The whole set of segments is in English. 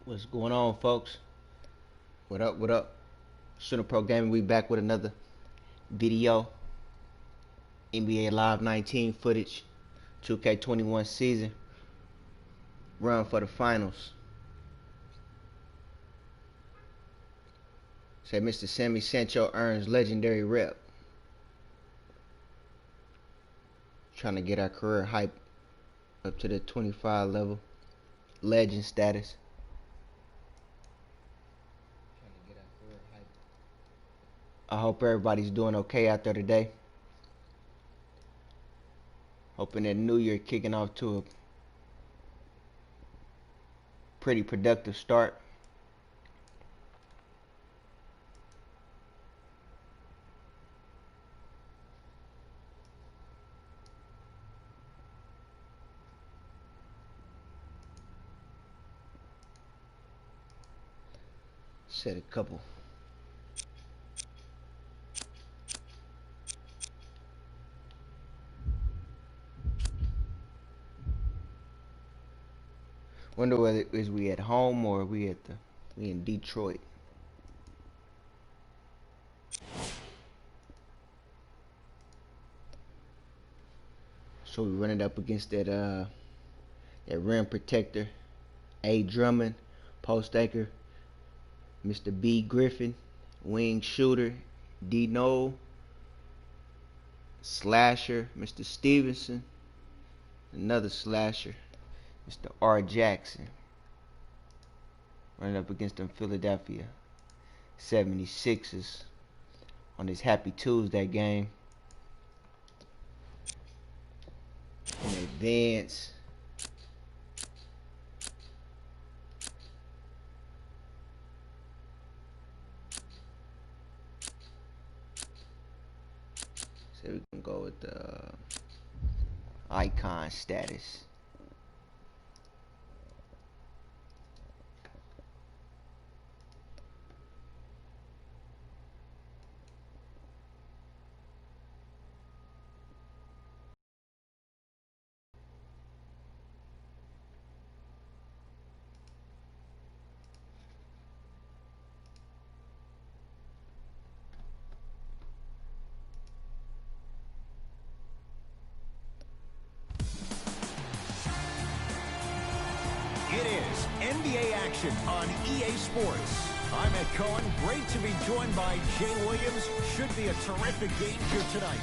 What's going on, folks? What up? What up? Center Pro Gaming. We back with another video. NBA Live 19 footage. 2K21 season. Run for the finals. Say Mr. Sammy Sancho earns legendary rep. Trying to get our career hype up to the 25 level. Legend status. I hope everybody's doing okay out there today. Hoping that New Year kicking off to a pretty productive start. Set a couple. Wonder whether is we at home or we in Detroit. So we running up against that rim protector, A. Drummond, post anchor, Mr. B. Griffin, wing shooter, D. Noel, slasher, Mr. Stevenson, another slasher, Mr. R. Jackson. Running up against them Philadelphia 76ers on this Happy Tuesday game. In advance. So we can go with the icon status. It is NBA action on EA Sports. I'm Ed Cohen. Great to be joined by Jay Williams. Should be a terrific game here tonight.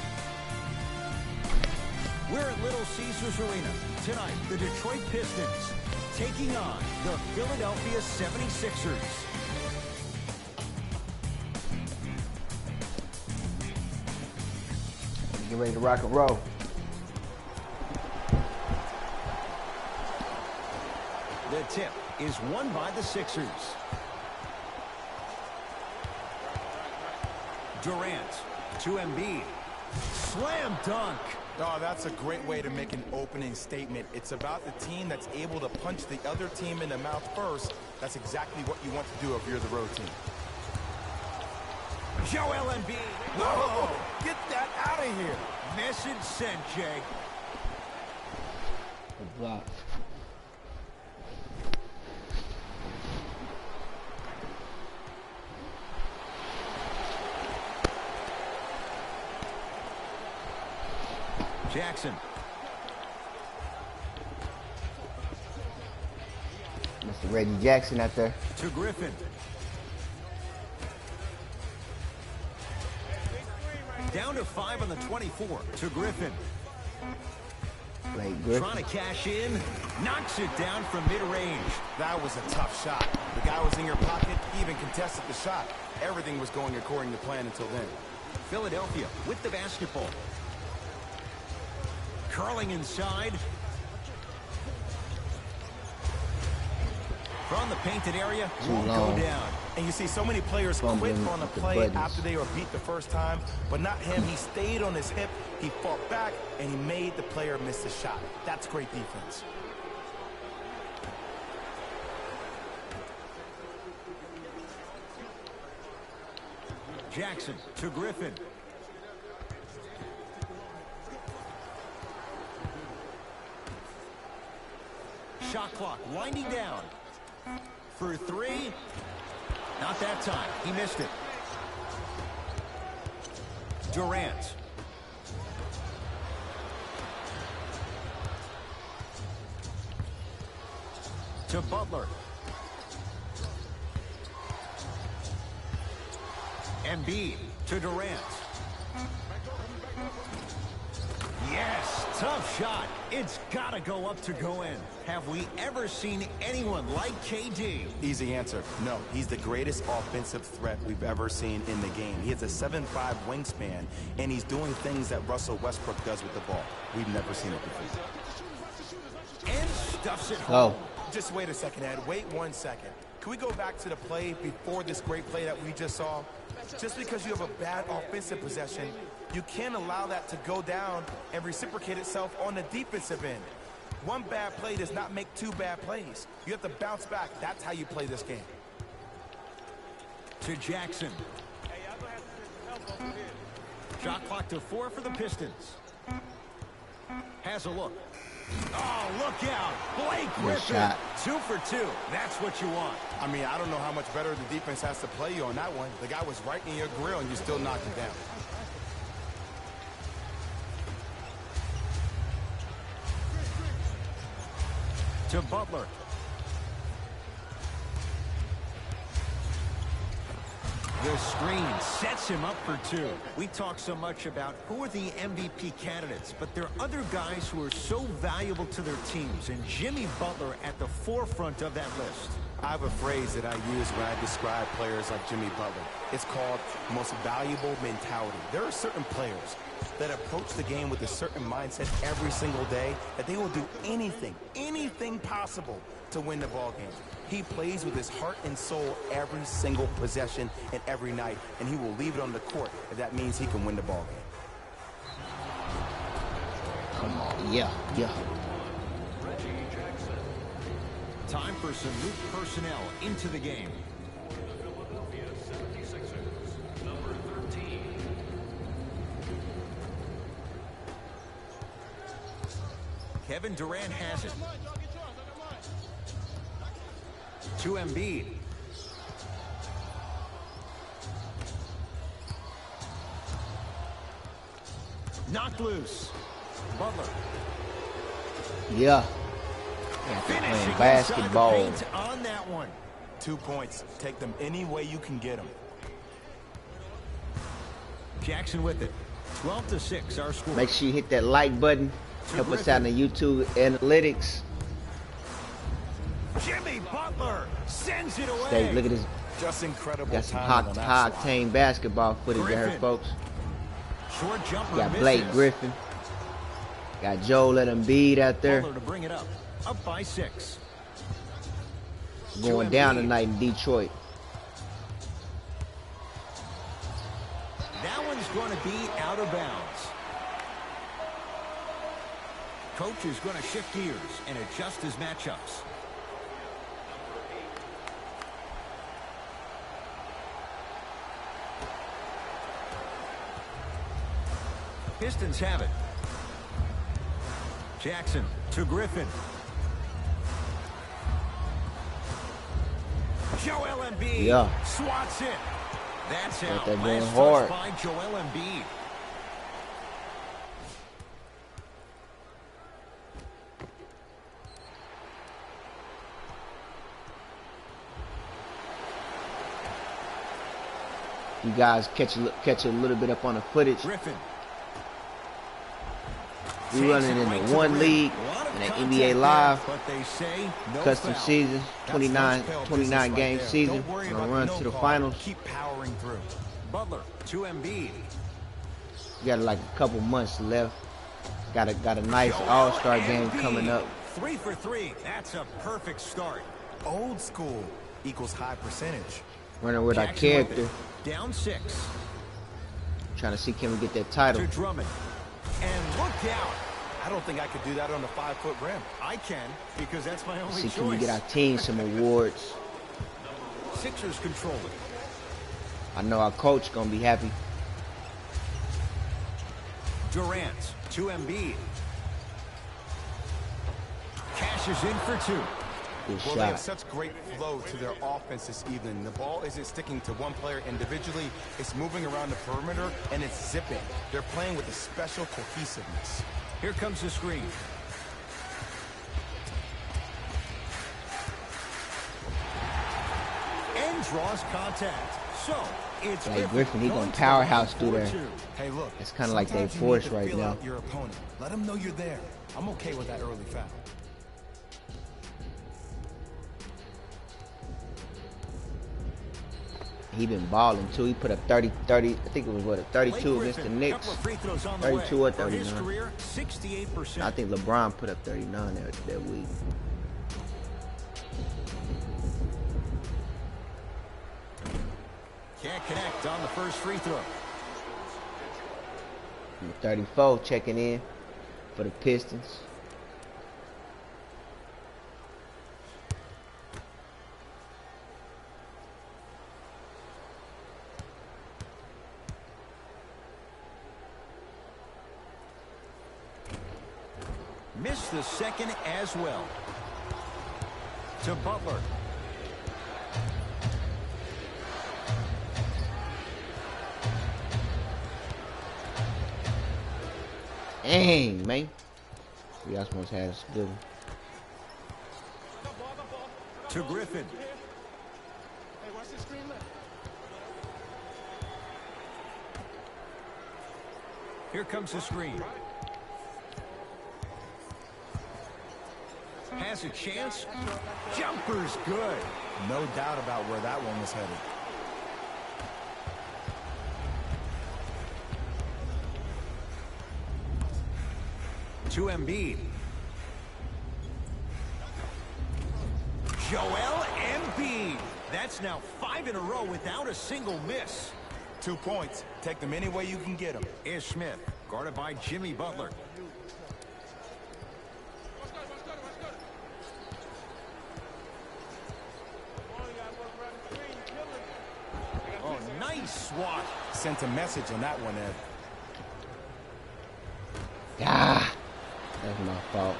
We're at Little Caesars Arena. Tonight, the Detroit Pistons taking on the Philadelphia 76ers. Get ready to rock and roll. The tip is won by the Sixers. Durant to Embiid. Slam dunk. Oh, that's a great way to make an opening statement. It's about the team that's able to punch the other team in the mouth first. That's exactly what you want to do if you're the road team. Joel Embiid. Whoa! Get that out of here. Message sent, Jay. Good block. Jackson. Mr. Reggie Jackson out there. To Griffin. Down to 5 on the 24. To Griffin. Blake Griffin. Trying to cash in. Knocks it down from mid-range. That was a tough shot. The guy was in your pocket. He even contested the shot. Everything was going according to plan until then. Philadelphia with the basketball. Curling inside. From the painted area, won't go down. And you see so many players quit on a play after they were beat the first time, but not him. He stayed on his hip, he fought back, and he made the player miss the shot. That's great defense. Jackson to Griffin. Shot clock winding down. for three. Not that time. He missed it. Durant. To Butler. Embiid to Durant. Yes, tough shot. It's got to go up to go in. Have we ever seen anyone like KD? Easy answer. No, he's the greatest offensive threat we've ever seen in the game. He has a 7'5" wingspan, and he's doing things that Russell Westbrook does with the ball. We've never seen it before. And stuffs it home. Just wait a second, Ed. Wait 1 second. Can we go back to the play before this great play that we just saw? Just because you have a bad offensive possession, you can't allow that to go down and reciprocate itself on the defensive end. One bad play does not make two bad plays. You have to bounce back. That's how you play this game. To Jackson. Shot clock to 4 for the Pistons. Has a look. Oh, look out. Blake Griffin. 2 for 2. That's what you want. I mean, I don't know how much better the defense has to play you on that one. The guy was right in your grill, and you still knocked him down. To Butler. The screen sets him up for 2. We talk so much about who are the MVP candidates, but there are other guys who are so valuable to their teams, and Jimmy Butler at the forefront of that list. I have a phrase that I use when I describe players like Jimmy Butler. It's called most valuable mentality. There are certain players that approach the game with a certain mindset every single day that they will do anything possible to win the ball game. He plays with his heart and soul every single possession and every night, and he will leave it on the court if that means he can win the ball game. Come on, yeah. Time for some new personnel into the game. Kevin Durant has it. To Embiid. Knocked loose. Butler. Yeah. Finishing basketball. paint on that one. 2 points. Take them any way you can get them. Jackson with it. 12-6 our score. Make sure you hit that like button. Help us out in the YouTube analytics. Jimmy Butler sends it away. Stay, look at this. Just incredible. Got some high octane basketball footage there, folks. Short jumper Got Blake misses. Griffin. Got Joel Embiid out there. Butler to bring it up by 6. Going down tonight in Detroit. That one's going to be out of bounds. Coach is going to shift gears and adjust his matchups. Pistons have it. Jackson to Griffin. Joel Embiid swats it. That's out. They're going Last hard. touch by Joel Embiid. You guys catch a little bit up on the footage. Griffin. We running in the one league in the NBA Live custom season, 29 game season. We're gonna run to the finals. Keep powering through. Butler to Embiid. We got like a couple months left. Got a nice All-Star game coming up. 3 for 3. That's a perfect start. Old school equals high percentage. Running with our Jackson with character. it. Down 6. Trying to see can we get that title. To Drummond. And look out. I don't think I could do that on a 5-foot rim. I can, because that's my only See choice. can we get our team some awards. Sixers control it. I know our coach gonna be happy. Durant to Embiid. Cashes in for 2. Good Well, they have shot. such great flow to their offense this evening. The ball isn't sticking to one player individually. It's moving around the perimeter, and it's zipping. They're playing with a special cohesiveness. Here comes the screen. And draws contact. So, it's Like Griffin, he gonna powerhouse through there. Hey, look. It's kind of like they sometimes you force need to right feel now. out your opponent. Let them know you're there. I'm okay with that early foul. He been balling too. He put up 30. I think it was what, a 32 against the Knicks. 32 or 39. Career, 68%. I think LeBron put up 39 that week. Can't connect on the first free throw. 34 checking in for the Pistons. Missed the second as well. To Butler. Dang, man. We almost had a good one. To Griffin. Here comes the screen. Has a chance. Jumper's good. No doubt about where that one was headed. To Embiid. Joel Embiid. That's now 5 in a row without a single miss. 2 points. Take them any way you can get them. Ish Smith, guarded by Jimmy Butler. Oh, nice swat. Sent a message on that one, Ed. Ah, that's my fault.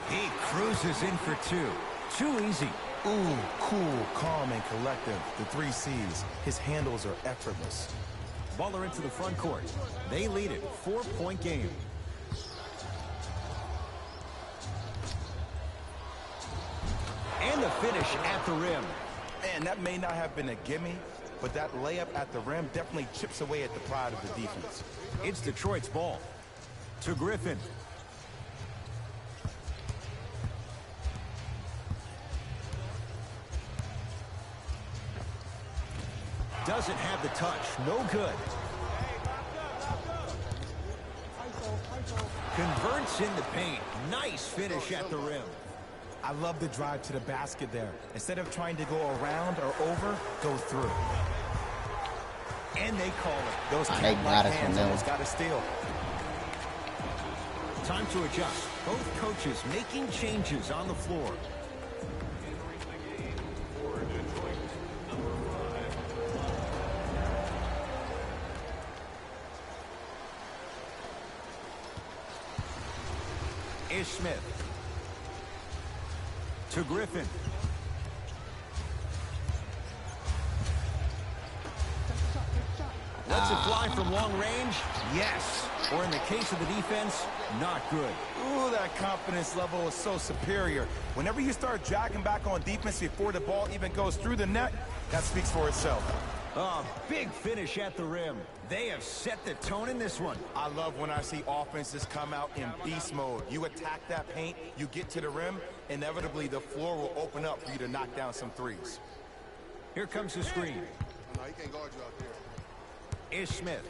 He cruises in for two. Too easy. Ooh, cool, calm, and collective. The 3 C's. His handles are effortless. Butler into the front court. They lead it. 4-point game. And the finish at the rim. Man, that may not have been a gimme, but that layup at the rim definitely chips away at the pride of the defense. It's Detroit's ball. To Griffin. Doesn't have the touch. No good. Converts in the paint. Nice finish at the rim. I love the drive to the basket there. Instead of trying to go around or over, go through. And they call it. Those They got us hands on almost that got a steal. Time to adjust. Both coaches making changes on the floor. Ish Smith. To Griffin. Lets it fly from long range. Yes. Or in the case of the defense, not good. Ooh, that confidence level is so superior. Whenever you start jogging back on defense before the ball even goes through the net, that speaks for itself. Oh, big finish at the rim. They have set the tone in this one. I love when I see offenses come out in beast mode. You attack that paint, you get to the rim, inevitably the floor will open up for you to knock down some threes. Here comes the screen. No, he can't guard you out there. Ish Smith.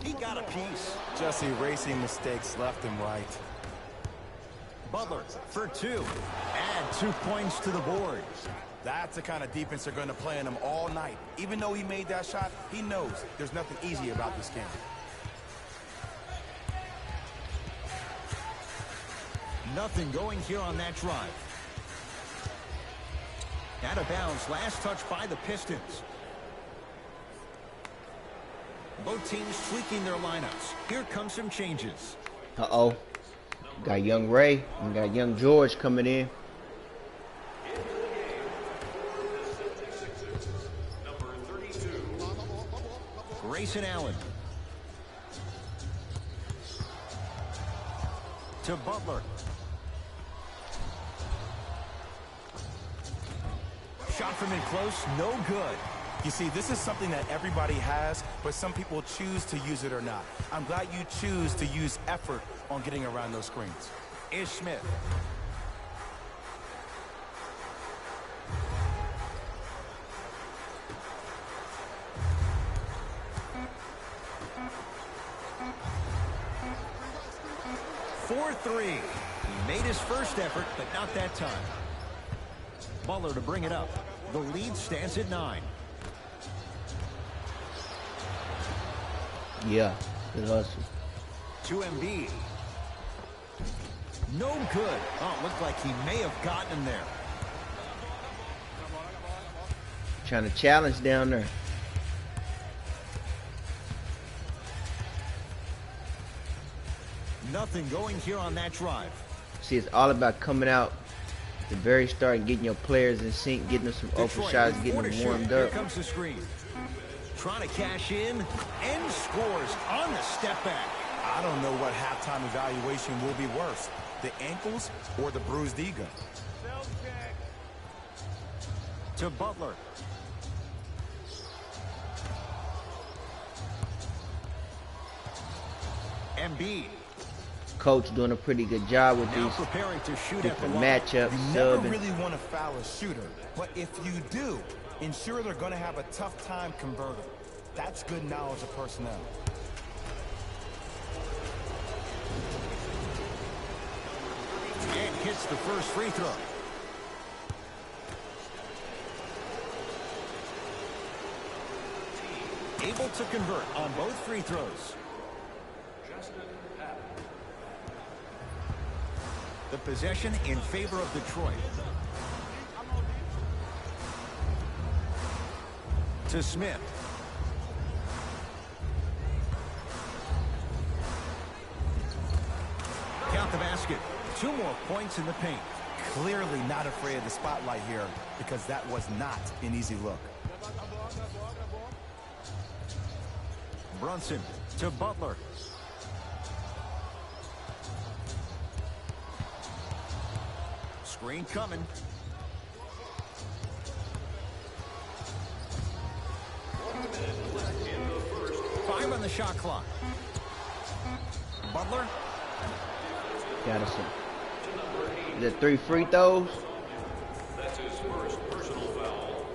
He got a piece. Just erasing mistakes left and right. Butler for 2. Add 2 points to the board. That's the kind of defense they're going to play on him all night. Even though he made that shot, he knows there's nothing easy about this game. Nothing going here on that drive. Out of bounds. Last touch by the Pistons. Both teams tweaking their lineups. Here come some changes. Uh-oh. Got young Ray and got young George coming in. Grayson Allen. To Butler. Shot from in close, no good. You see, this is something that everybody has, but some people choose to use it or not. I'm glad you choose to use effort on getting around those screens. Is Smith. For three. He made his first effort, but not that time. Butler to bring it up. The lead stands at 9. Yeah, good hustle. To Embiid. No good. Oh, it looked like he may have gotten him there. Trying to challenge down there. Nothing going here on that drive. See, it's all about coming out at the very start and getting your players in sync, getting them some open shots, getting them warmed Here up. comes the screen. Trying to cash in and scores on the step back. I don't know what halftime evaluation will be worse, the ankles or the bruised ego. To Butler. Embiid. Coach doing a pretty good job with Now these preparing to shoot at the different line. matchups, You never subbing. really want to foul a shooter, but if you do, ensure they're going to have a tough time converting. That's good knowledge of personnel. And hits the first free throw. Able to convert on both free throws. The possession in favor of Detroit. To Smith. Count the basket. 2 more points in the paint. Clearly not afraid of the spotlight here because that was not an easy look. Brunson to Butler. Screen coming. Five on the shot clock. Butler. Got us the 3 free throws. That's his first personal foul.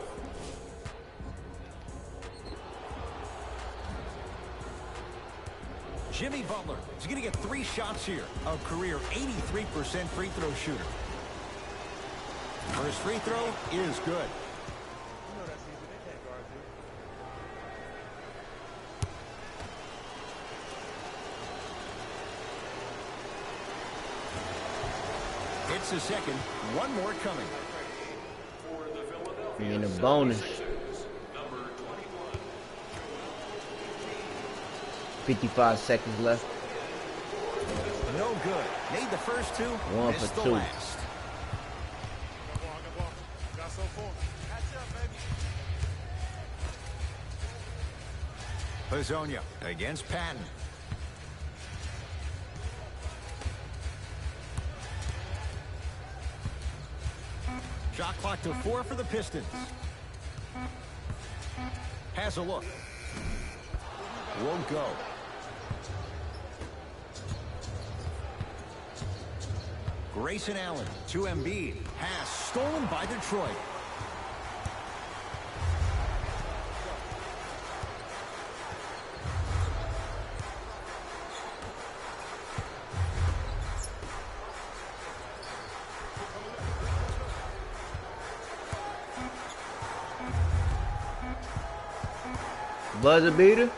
Jimmy Butler is going to get 3 shots here. A career 83% free throw shooter. First free throw is good. It's the second. One more coming. And a bonus. 55 seconds left. No good. Made the first 2. 1 missed for the 2. last. Piston against Patton. Shot clock to 4 for the Pistons. Has a look. Won't go. Grayson Allen to Embiid. Pass stolen by Detroit. Buzzer beater.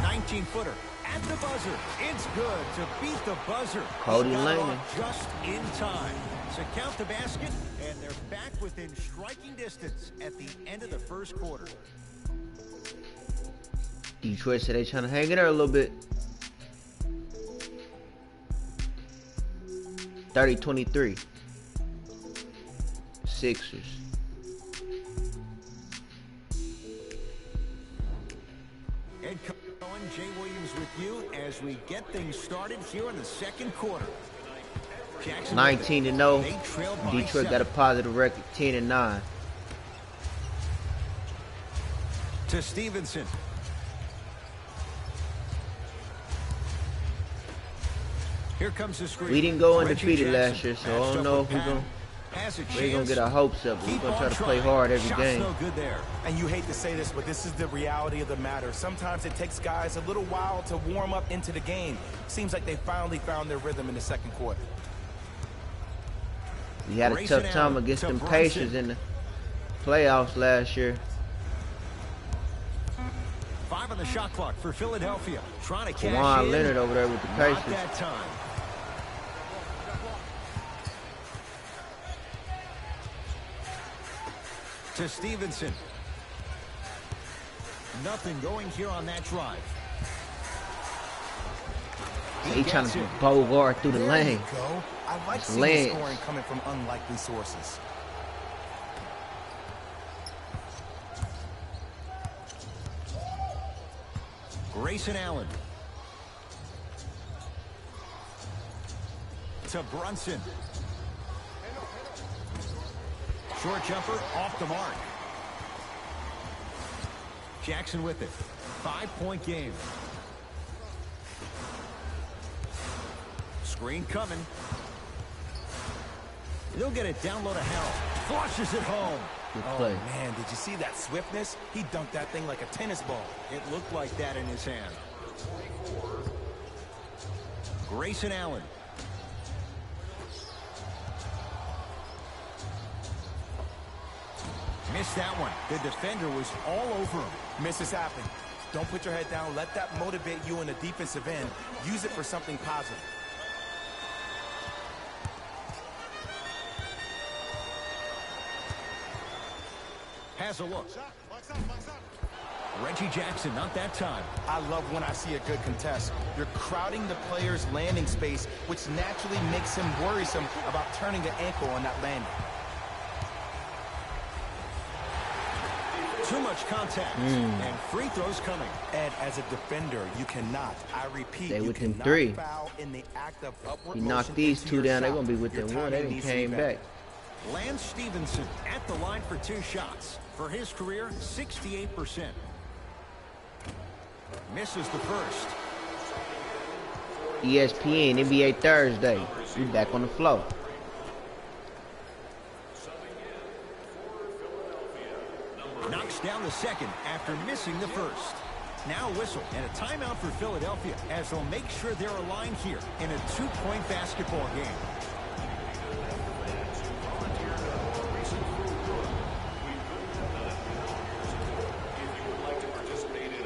19-footer at the buzzer. It's good to beat the buzzer. Cody He got it Lane. off just in time. So count the basket, and they're back within striking distance at the end of the first quarter. Detroit said they trying to hang in there a little bit. 30-23. Sixers. Ed Cohen, Jay Williams with you as we get things started here in the second quarter. 19-0. They trailed by Detroit 7. got a positive record, 10-9. To Stevenson. Here comes the screen. We didn't go Reggie undefeated Jackson last year, so I matched don't up know with if we're Patton. gonna Has a we ain't gonna chance. get our hopes up. We're Keep gonna on try to play trying. hard every Shot's game. no good there. And you hate to say this, but this is the reality of the matter. Sometimes it takes guys a little while to warm up into the game. Seems like they finally found their rhythm in the second quarter. We had a Grayson tough time Allen against to them Brunson. Pacers in the playoffs last year. 5 on the shot clock for Philadelphia. Trying to cash Kawhi in. Leonard over there with the Not Pacers. that time. To Stevenson. Nothing going here on that drive. He trying gets to it. Bogart through the There lane. you go. I like It's seeing legs. scoring coming from unlikely sources. Grayson Allen. To Brunson. Short jumper off the mark. Jackson with it. 5-point game. Screen coming. They'll get it down low to Harrell. Flushes it home. Good Oh, play. man, did you see that swiftness? He dunked that thing like a tennis ball. It looked like that in his hand. Grayson Allen. Missed that one. The defender was all over him. Misses happen. Don't put your head down. Let that motivate you in the defensive end. Use it for something positive. Has a look. Box out, box out. Reggie Jackson, not that time. I love when I see a good contest. You're crowding the player's landing space, which naturally makes him worrisome about turning an ankle on that landing. Too much contact. And free throws coming. And as a defender, you cannot, I repeat, They you within cannot 3. foul in the act of upward He knocked motion these into two your down. They're shot. gonna be Your within 1. timing They done needs to be came better. back. Lance Stevenson at the line for 2 shots. For his career, 68%. Misses the first. ESPN, NBA Thursday. We back on the floor. Knocks down the second after missing the first. Now a whistle and a timeout for Philadelphia as they'll make sure they're aligned here in a 2-point basketball game.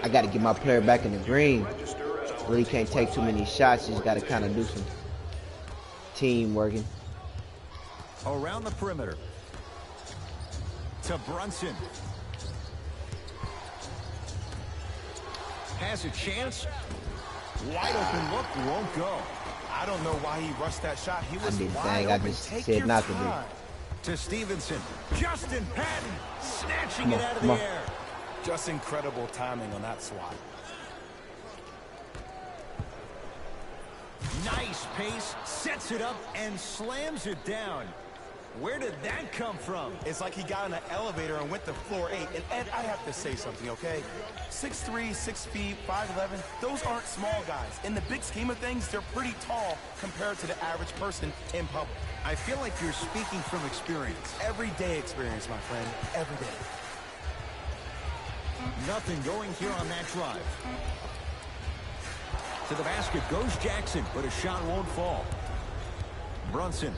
I got to get my player back in the green. Really can't take too many shots. Just got to kind of do some team working. Around the perimeter. To Brunson. Has a chance. Wide open look, won't go. I don't know why he rushed that shot. He was did the wide thing I open. just Take said your not to do. time. To Stevenson. Justin Patton snatching Come it on, out of come the on. air. Just incredible timing on that swat. Nice pace, sets it up and slams it down. Where did that come from? It's like he got in an elevator and went to floor 8. And Ed, I have to say something, okay? 6'3", 6 feet, 5'11", those aren't small guys. In the big scheme of things, they're pretty tall compared to the average person in public. I feel like you're speaking from experience. Everyday experience, my friend. Every day. Nothing going here on that drive. To the basket goes Jackson, but a shot won't fall. Brunson.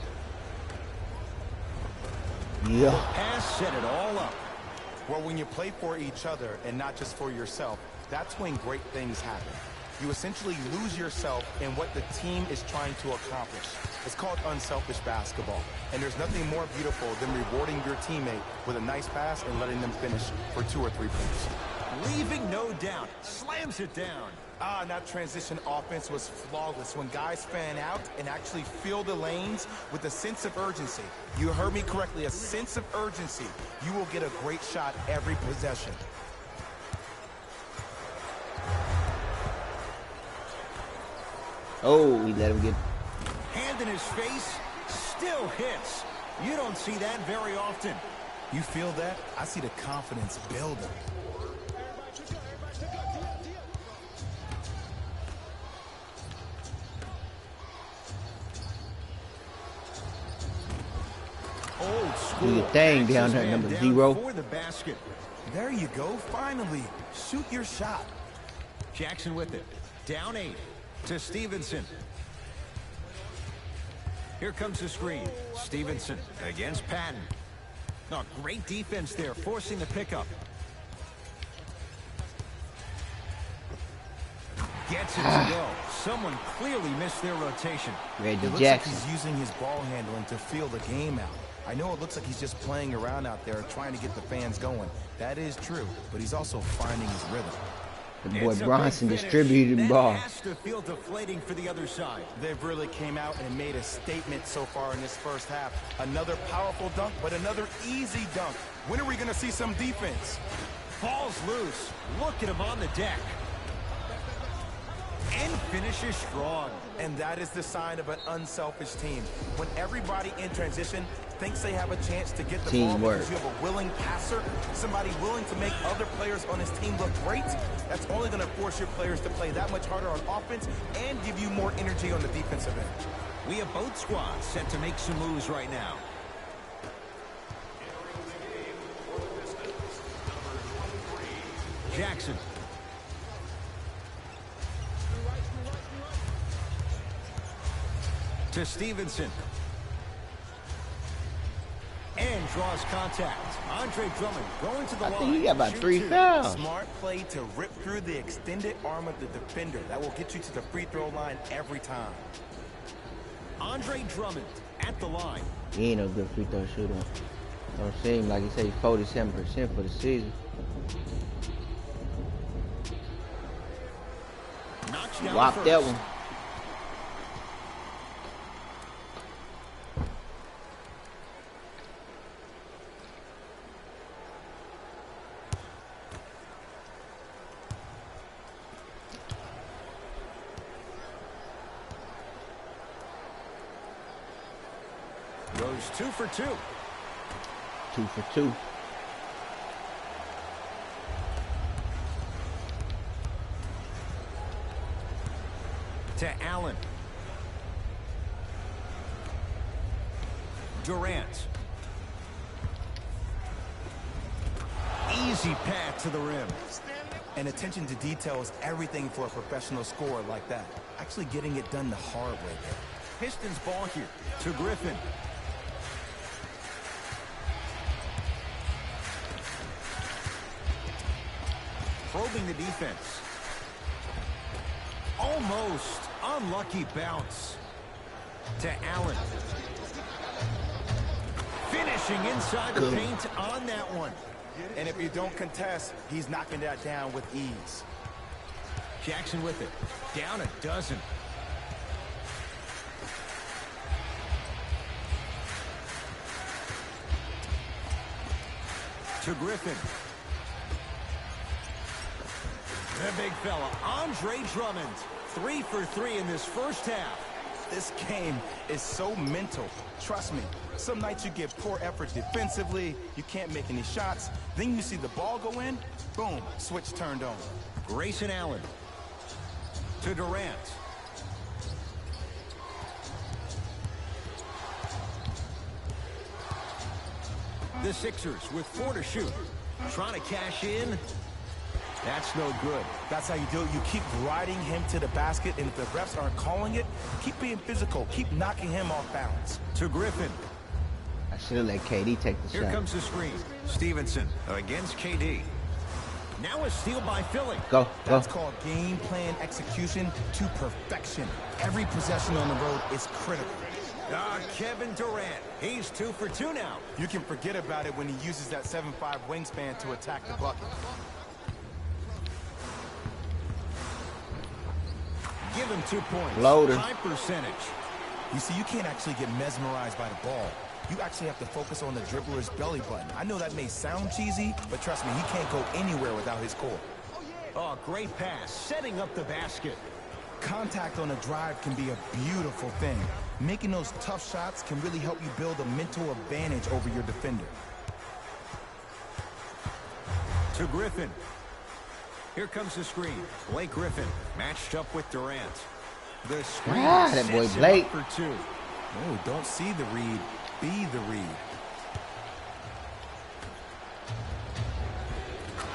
Yeah. Pass set it all up. Well, when you play for each other and not just for yourself, that's when great things happen. You essentially lose yourself in what the team is trying to accomplish. It's called unselfish basketball. And there's nothing more beautiful than rewarding your teammate with a nice pass and letting them finish for 2 or 3 points. Leaving no doubt. Slams it down. That transition offense was flawless when guys fan out and actually fill the lanes with a sense of urgency. You heard me correctly, a sense of urgency. You will get a great shot every possession. Oh, he let him get. Hand in his face, still hits. You don't see that very often. You feel that? I see the confidence building. Old school. Do your thing down there, number 0. For the basket. There you go, finally. Shoot your shot. Jackson with it. Down 8 to Stevenson. Here comes the screen. Stevenson against Patton. Oh, great defense there, forcing the pickup. Gets it to go. Someone clearly missed their rotation. Reggie It looks Jackson. like he's using his ball handling to feel the game out. I know it looks like he's just playing around out there trying to get the fans going. That is true, but he's also finding his rhythm. The boy It's a Bronson big finish. distributed the That ball. has to feel deflating for the other side. They've really came out and made a statement so far in this first half. Another powerful dunk, but another easy dunk. When are we going to see some defense? Falls loose. Look at him on the deck. And finishes strong. And that is the sign of an unselfish team. When everybody in transition thinks they have a chance to get the ball Teamwork. because you have a willing passer, somebody willing to make other players on his team look great, that's only going to force your players to play that much harder on offense and give you more energy on the defensive end. We have both squads set to make some moves right now. Jackson. To Stevenson. And draws contact. Andre Drummond going to the I line. think he got about Shoot 3 two. fouls. Smart play to rip through the extended arm of the defender. That will get you to the free throw line every time. Andre Drummond at the line. He ain't no good free throw shooter. Don't seem like he said he's 47% for the season. Knocks down Whopped first. that one. Goes 2 for 2. 2 for 2. To Allen. Durant. Easy pass to the rim. And attention to detail is everything for a professional scorer like that. Actually getting it done the hard way there. Pistons ball here to Griffin. Probing the defense. Almost unlucky bounce. To Allen. Finishing inside the paint on that one. And if you don't contest, he's knocking that down with ease. Jackson with it. Down a dozen. To Griffin. The big fella, Andre Drummond. 3 for 3 in this first half. This game is so mental. Trust me, some nights you get poor effort defensively, you can't make any shots, then you see the ball go in, boom, switch turned on. Grayson Allen. To Durant. The Sixers with 4 to shoot. Trying to cash in. That's no good. That's how you do it. You keep riding him to the basket, and if the refs aren't calling it, keep being physical. Keep knocking him off balance. To Griffin. I should have let KD take the Here shot. comes the screen. Stevenson against KD. Now a steal by Philly. Go, That's go. called game plan execution to perfection. Every possession on the road is critical. Kevin Durant. He's 2 for 2 now. You can forget about it when he uses that 7'5" wingspan to attack the bucket. Give him 2 points. Loader. High percentage. You see, you can't actually get mesmerized by the ball. You actually have to focus on the dribbler's belly button. I know that may sound cheesy, but trust me, he can't go anywhere without his core. Oh, great pass. Setting up the basket. Contact on a drive can be a beautiful thing. Making those tough shots can really help you build a mental advantage over your defender. To Griffin. Here comes the screen. Blake Griffin matched up with Durant. The screen that boy sets him Blake. up for 2. Oh, don't see the read, be the read.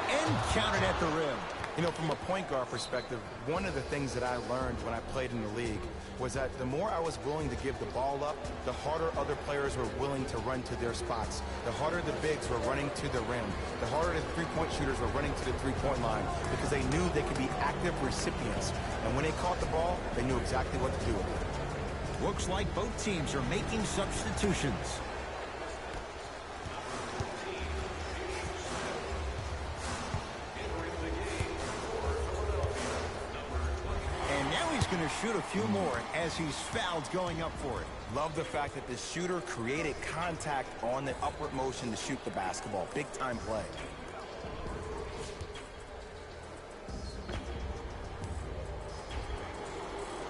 And counted at the rim. You know, from a point guard perspective, one of the things that I learned when I played in the league was that the more I was willing to give the ball up, the harder other players were willing to run to their spots. The harder the bigs were running to the rim. The harder the three-point shooters were running to the three-point line because they knew they could be active recipients. And when they caught the ball, they knew exactly what to do with it. Looks like both teams are making substitutions. Going to shoot a few more as he's fouled going up for it. Love the fact that the shooter created contact on the upward motion to shoot the basketball. Big time play.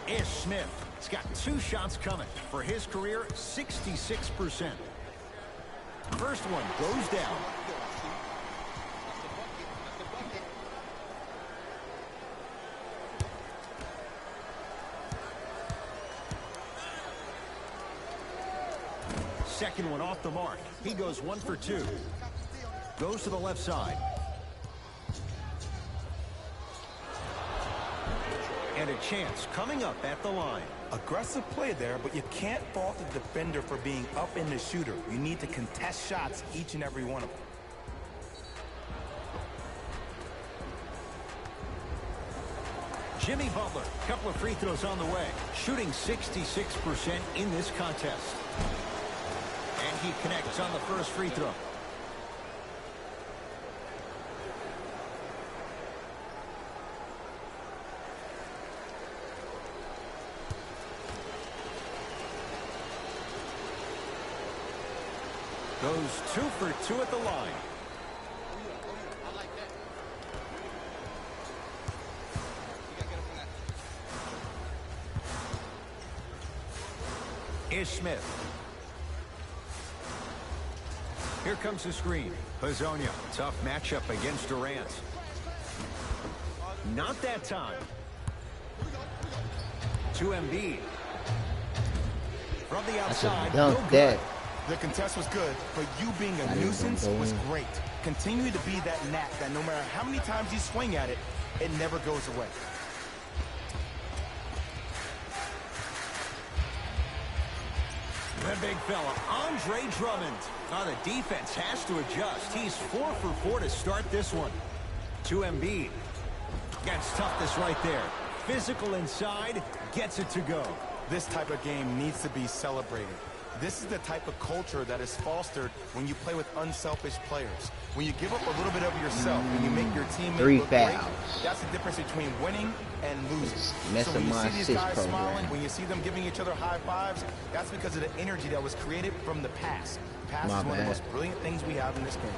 Ish Smith has got 2 shots coming. For his career, 66%. First one goes down. Second one off the mark. He goes 1 for 2. Goes to the left side. And a chance coming up at the line. Aggressive play there, but you can't fault the defender for being up in the shooter. You need to contest shots, each and every one of them. Jimmy Butler, couple of free throws on the way. Shooting 66% in this contest. And he connects on the first free throw. Goes 2 for 2 at the line. Ish Smith. Here comes the screen. Hazonia, tough matchup against Durant. Not that time. To Embiid. From the outside, no good. The contest was good, but you being a nuisance was great. Continue to be that gnat that no matter how many times you swing at it, it never goes away. The big fella, Andre Drummond. Now the defense has to adjust. He's 4 for 4 to start this one. To Embiid. That's toughness right there. Physical inside, gets it to go. This type of game needs to be celebrated. This is the type of culture that is fostered when you play with unselfish players. When you give up a little bit of yourself, when you make your team look great, that's the difference between winning and losing. So when you see these guys smiling, when you see them giving each other high fives, that's because of the energy that was created from the past. The past is one of the most brilliant things we have in this game.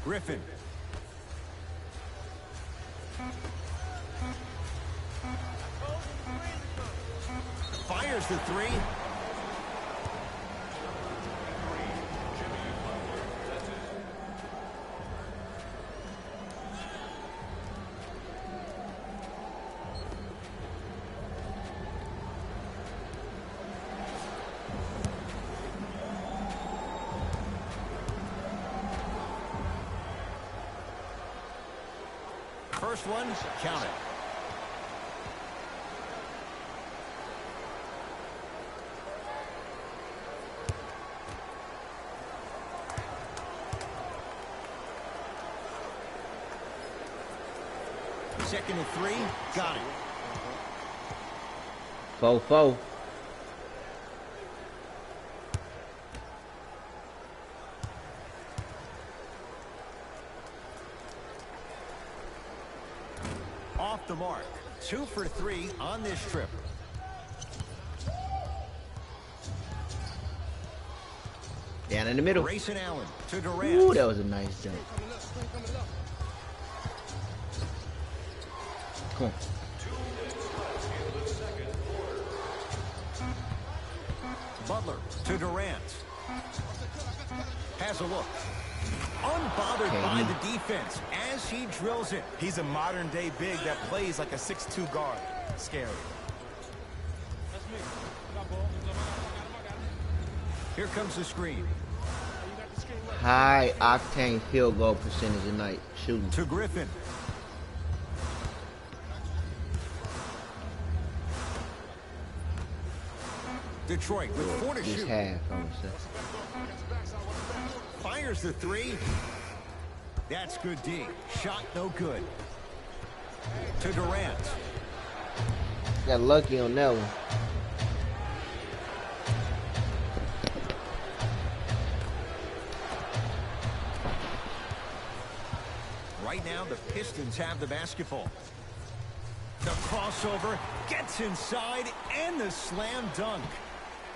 Griffin. Fires the 3. First one, count it. Second and 3, got it. 4-4. Off the mark. 2 for 3 on this trip. Down in the middle. Grayson Allen to Durant. Ooh, that was a nice jump. Come on. Butler to Durant. Has a look. Unbothered by the defense as he drills it. He's a modern-day big that plays like a 6'2 guard. Scary. Here comes the screen. High octane field goal percentage tonight. Shooting. To Griffin. Detroit with 4 to Just shoot. half, I would say. Fires the 3. That's good D. Shot no good. To Durant. Got lucky on that one. Right now, the Pistons have the basketball. The crossover gets inside and the slam dunk.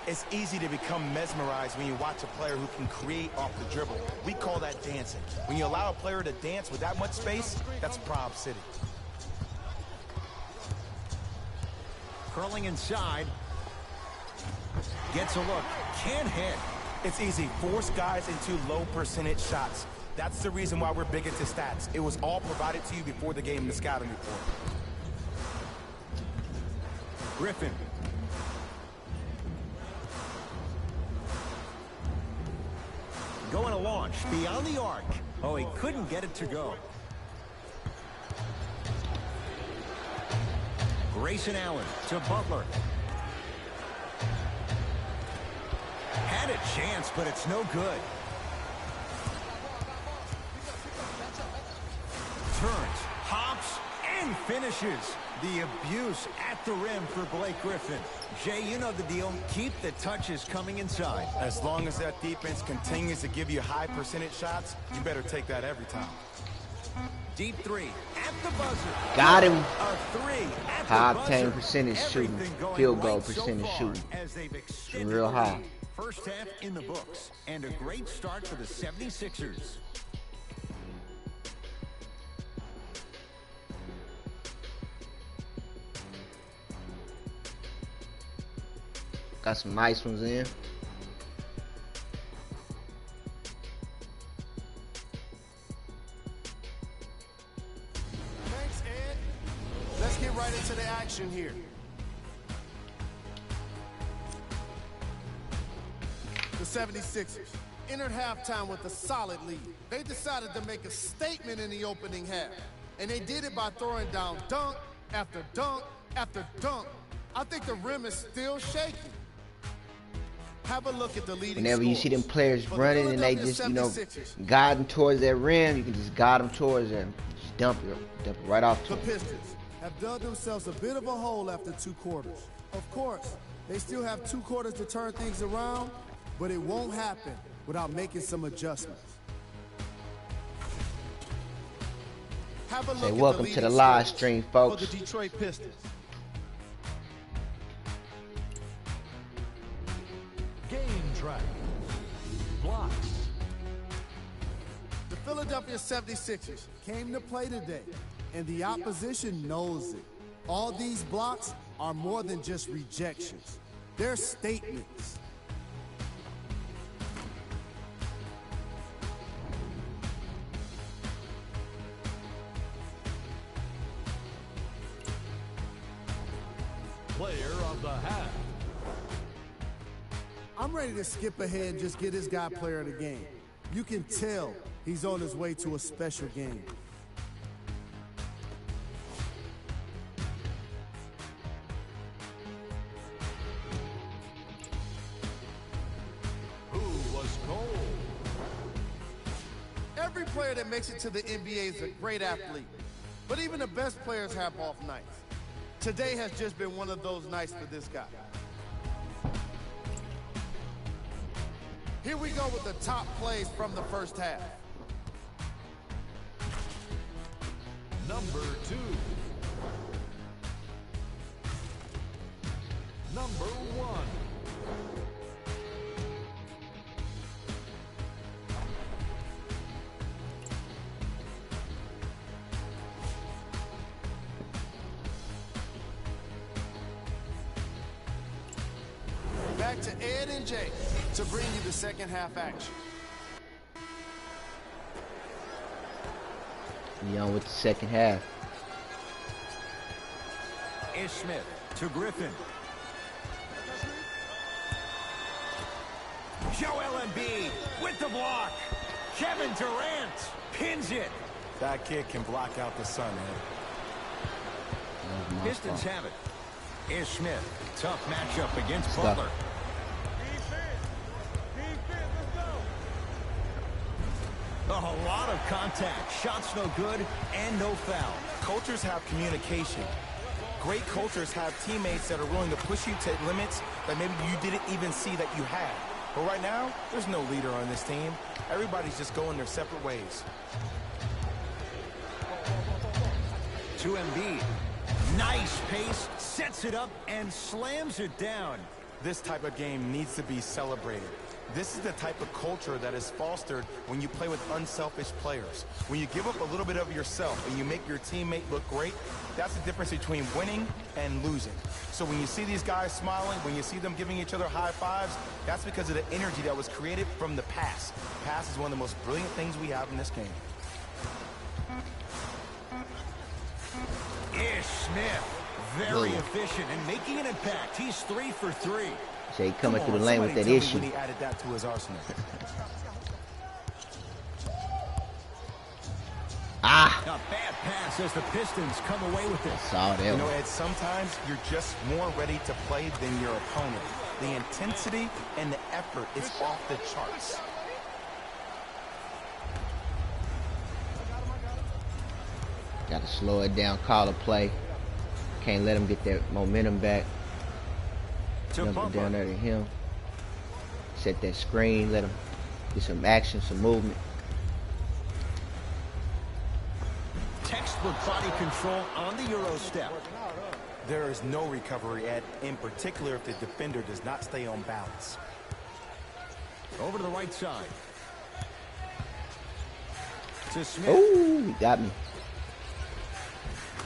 It's easy to become mesmerized when you watch a player who can create off the dribble. We call that dancing. When you allow a player to dance with that much space, that's Prob City. Curling inside. Gets a look. Can't hit. It's easy. Force guys into low percentage shots. That's the reason why we're big into stats. It was all provided to you before the game in the scouting report. Griffin. Going to launch beyond the arc. Oh, he couldn't get it to go. Grayson Allen to Butler. Had a chance, but it's no good. Turns, hops, and finishes. The abuse at the rim for Blake Griffin. Jay, you know the deal. Keep the touches coming inside. As long as that defense continues to give you high percentage shots, you better take that every time. Deep 3 at the buzzer. Got him. A 3 at High the octane buzzer. percentage shooting. Everything going Field goal right so percentage far shooting. as they've extended Real the high. lead. First half in the books. And a great start for the 76ers. Got some nice ones in. Thanks, Ed. Let's get right into the action here. The 76ers entered halftime with a solid lead. They decided to make a statement in the opening half, and they did it by throwing down dunk after dunk after dunk. I think the rim is still shaking. Have a look at the leading Whenever you see them players For the running and they Philadelphia just, you know, 76ers. guiding towards that rim, you can just guide them towards them. Just dump it right off to The them. Pistons have dug themselves a bit of a hole after 2 quarters. Of course, they still have 2 quarters to turn things around, but it won't happen without making some adjustments. Have a look Say at welcome the to the leading live scorers stream, for folks. the Detroit Pistons. Game track. Blocks. The Philadelphia 76ers came to play today, and the opposition knows it. All these blocks are more than just rejections. They're statements. Player of the half. I'm ready to skip ahead and just get this guy player of the game. You can tell he's on his way to a special game. Who was cold? Every player that makes it to the NBA is a great athlete, but even the best players have off nights. Today has just been one of those nights for this guy. Here we go with the top plays from the first half. Number 2. number 1. Back to Ed and Jay to bring you the second half action. We on with the second half. Ish Smith to Griffin. Joel Embiid with the block. Kevin Durant pins it. That kid can block out the sun, man. Pistons have it. Ish Smith, tough matchup against Stop. Butler. A lot of contact. Shots no good and no foul. Cultures have communication. Great cultures have teammates that are willing to push you to limits that maybe you didn't even see that you had. But right now, there's no leader on this team. Everybody's just going their separate ways. To Embiid. Nice pace, sets it up, and slams it down. This type of game needs to be celebrated. This is the type of culture that is fostered when you play with unselfish players. When you give up a little bit of yourself and you make your teammate look great, that's the difference between winning and losing. So when you see these guys smiling, when you see them giving each other high fives, that's because of the energy that was created from the pass. Pass is one of the most brilliant things we have in this game. Ish Smith, very efficient and making an impact. He's 3 for 3. So he coming through the lane with that issue. When he added that to his arsenal. Ah! A bad pass as the Pistons come away with this. Saw that You know, one. Ed, sometimes you're just more ready to play than your opponent. The intensity and the effort is off the charts. Gotta slow it down, call a play. Can't let him get that momentum back. To Jump it Butler. down there to him. Set that screen, let him get some action, some movement. Textbook body control on the Euro step. There is no recovery, Ed, in particular if the defender does not stay on balance. Over to the right side. To Smith. Ooh, he got me.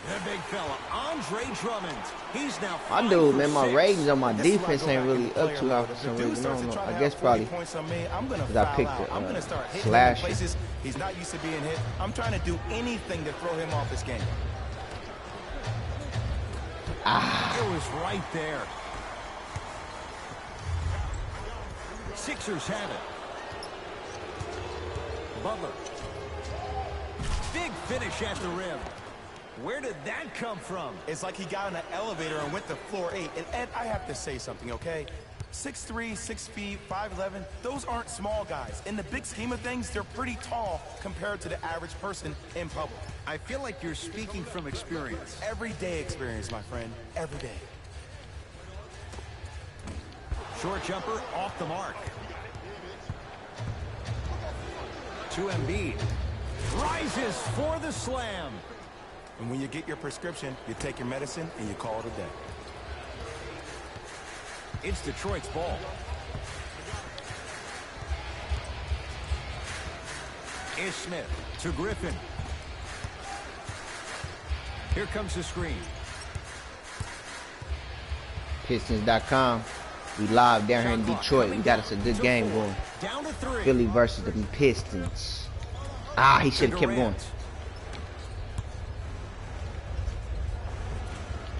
The big fella, Andre Drummond. He's now My 5 dude, for man, my 6. ratings on my This is why I defense go ain't back really and play up too high for some If the dude reason. I starts don't to know. try to I have guess 40 probably points on me, I'm gonna 'cause I foul picked out. the, I'm gonna start hitting him in slashing. places he's not used to being hit. I'm trying to do anything to throw him off his game. It was right there. Sixers have it. Butler. Big finish at the rim. Where did that come from? It's like he got on an elevator and went to floor 8. And Ed, I have to say something, okay? 6'3", 6 feet, 5'11", those aren't small guys. In the big scheme of things, they're pretty tall compared to the average person in public. I feel like you're speaking from experience. Everyday experience, my friend. Every day. Short jumper off the mark. To Embiid. Rises for the slam. And when you get your prescription, you take your medicine and you call it a day. It's Detroit's ball. Ish Smith to Griffin. Here comes the screen. Pistons.com. We live down here in Detroit. We got us a good game going. Down to 3. Philly versus the Pistons. Ah, he should have kept going.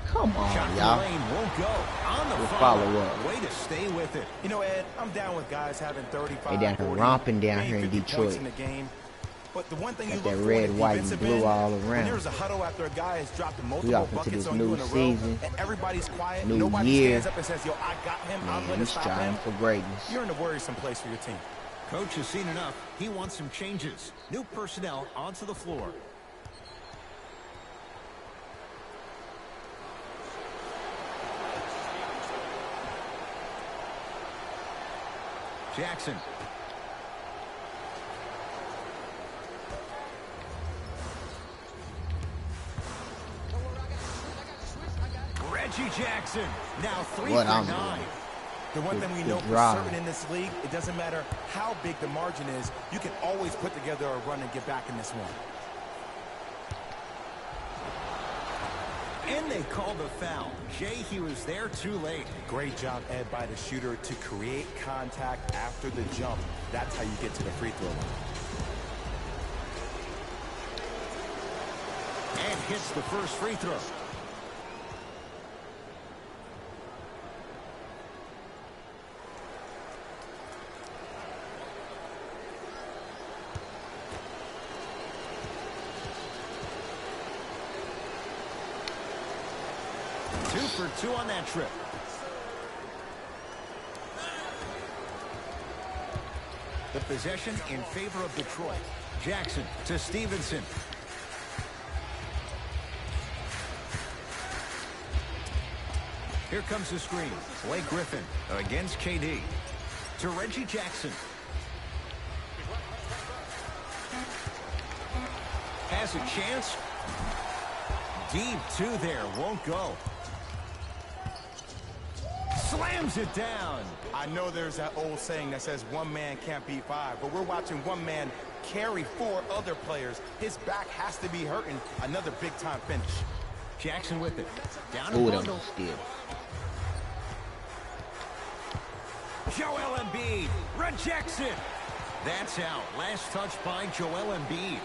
Come on, Shot y'all. lane won't go. On the We'll follow. follow up. Way to stay with it. You know, Ed, I'm down with guys having 35, They down here 40, romping down maybe here in 50 points Detroit. in the game. But the one thing Got you that look for red, in a white, and defensive blue end, all when around. there's a huddle after a guy has dropped We multiple off into buckets this on you new in a row, season. and everybody's quiet, New nobody year. stands up and says, yo, I got him, I'm Man, going we to stop striving him. for greatness. You're in a worrisome place for your team. Coach has seen enough. He wants some changes. New personnel onto the floor. Jackson. Reggie Jackson, now 3 What for I'm 9. doing. The one thing we know for certain in this league, it doesn't matter how big the margin is, you can always put together a run and get back in this one. And they called a foul. Jay, he was there too late. Great job, Ed, by the shooter to create contact after the jump. That's how you get to the free throw line. And hits the first free throw. For 2 on that trip. The possession in favor of Detroit. Jackson to Stevenson. Here comes the screen. Blake Griffin against KD. To Reggie Jackson. Has a chance. Deep 2 there. Won't go. Slams it down. I know there's that old saying that says one man can't beat 5, but we're watching one man carry 4 other players. His back has to be hurting. Another big-time finish. Jackson with it. Down Ooh, a that bundle. was good. Joel Embiid rejects it. That's out. Last touch by Joel Embiid.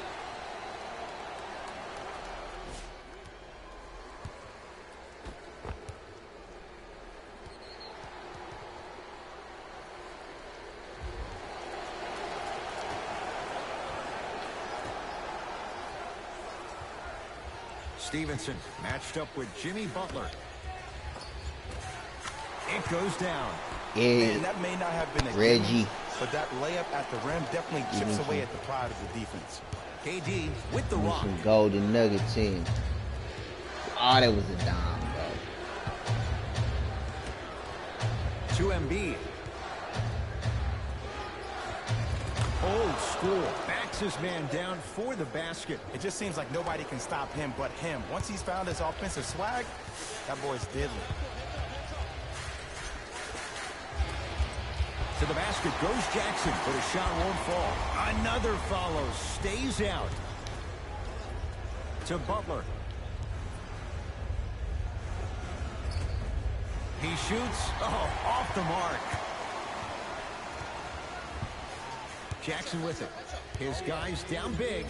Stevenson matched up with Jimmy Butler. It goes down. Yeah, And that may not have been a Reggie. gimme, but that layup at the rim definitely chips away at the pride of the defense. KD with the with rock. some golden nuggets in. Oh, that was a dime, bro. To Embiid. Old school. Backs his man down for the basket. It just seems like nobody can stop him but him. Once he's found his offensive swag, that boy's deadly. To the basket goes Jackson, but a shot won't fall. Another follows. Stays out. To Butler. He shoots. Oh, off the mark. Jackson with it. His guys down big.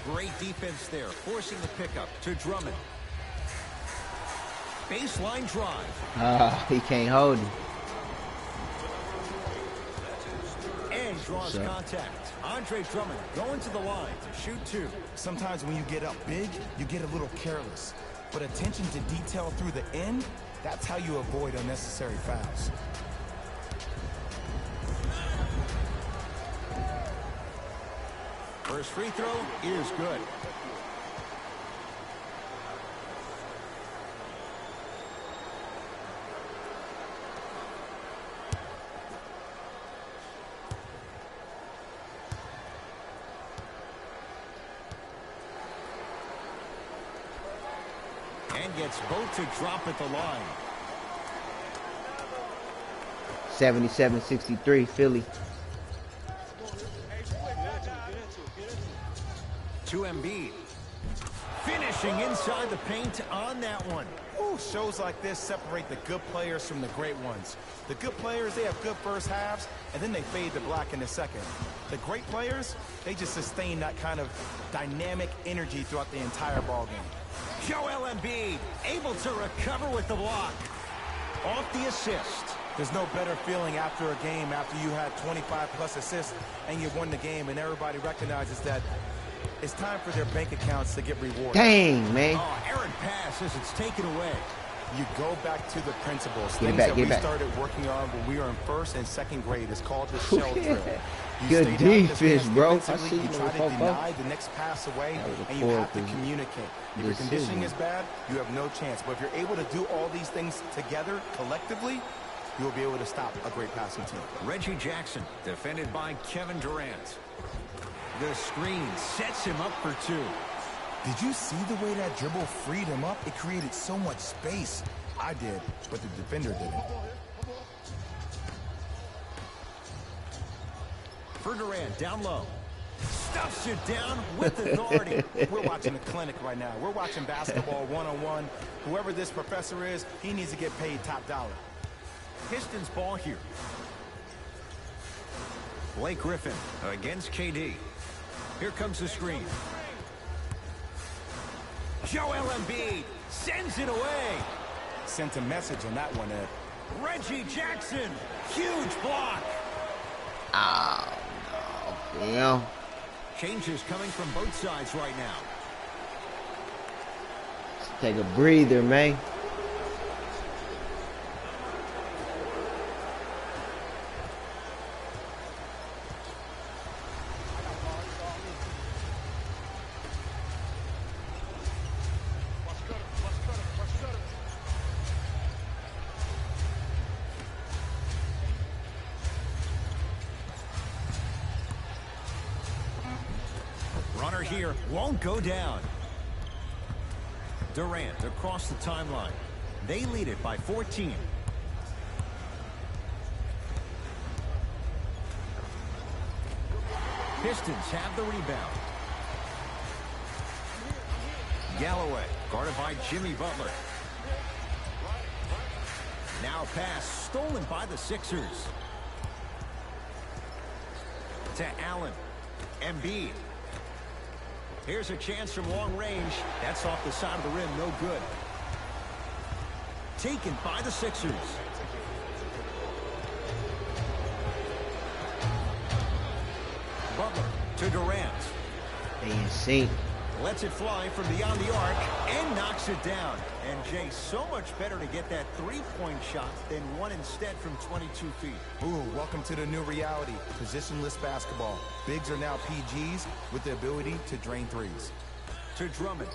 Great defense there, forcing the pickup to Drummond. Baseline drive. He can't hold him. And draws contact. Andre Drummond going to the line to shoot 2. Sometimes when you get up big, you get a little careless. But attention to detail through the end, that's how you avoid unnecessary fouls. First free throw is good. And gets both to drop at the line. 77-63, Philly. To Embiid. Finishing inside the paint on that one. Ooh, shows like this separate the good players from the great ones. The good players, they have good first halves, and then they fade to black in the second. The great players, they just sustain that kind of dynamic energy throughout the entire ballgame. Joel Embiid able to recover with the block. Off the assist. There's no better feeling after a game after you had 25-plus assists and you won the game, and everybody recognizes that it's time for their bank accounts to get rewarded. Dang, man. Oh, errant pass as it's taken away. You go back to the principles. Get Things back, that get we back. started working on when we were in 1st and 2nd grade. It's called the shell drill. You Good stay down defense, this bro. I defensively, see you you try with to Popo. deny the next pass away, That was a and you poor have to communicate. If your conditioning is bad, you have no chance. But if you're able to do all these things together, collectively, you will be able to stop a great passing team. Reggie Jackson defended by Kevin Durant. The screen sets him up for 2. Did you see the way that dribble freed him up? It created so much space. I did, but the defender didn't. For Durant, down low. Stuffs it down with authority. We're watching a clinic right now. We're watching basketball one-on-one. Whoever this professor is, he needs to get paid top dollar. Pistons ball here. Blake Griffin against KD. Here comes the screen. Joel Embiid sends it away. Sent a message on that one, Ed. Reggie Jackson, huge block. Oh, no. Yeah. Changes coming from both sides right now. Let's take a breather, man. Runner here won't go down. Durant across the timeline. They lead it by 14. Pistons have the rebound. Galloway guarded by Jimmy Butler. Now pass stolen by the Sixers. To Allen. Embiid. Here's a chance from long range. That's off the side of the rim, no good. Taken by the Sixers. Butler to Durant. They in sync. Lets it fly from beyond the arc and knocks it down. And Jay, so much better to get that three-point shot than one instead from 22 feet. Ooh, welcome to the new reality. Positionless basketball. Bigs are now PGs with the ability to drain threes. To Drummond.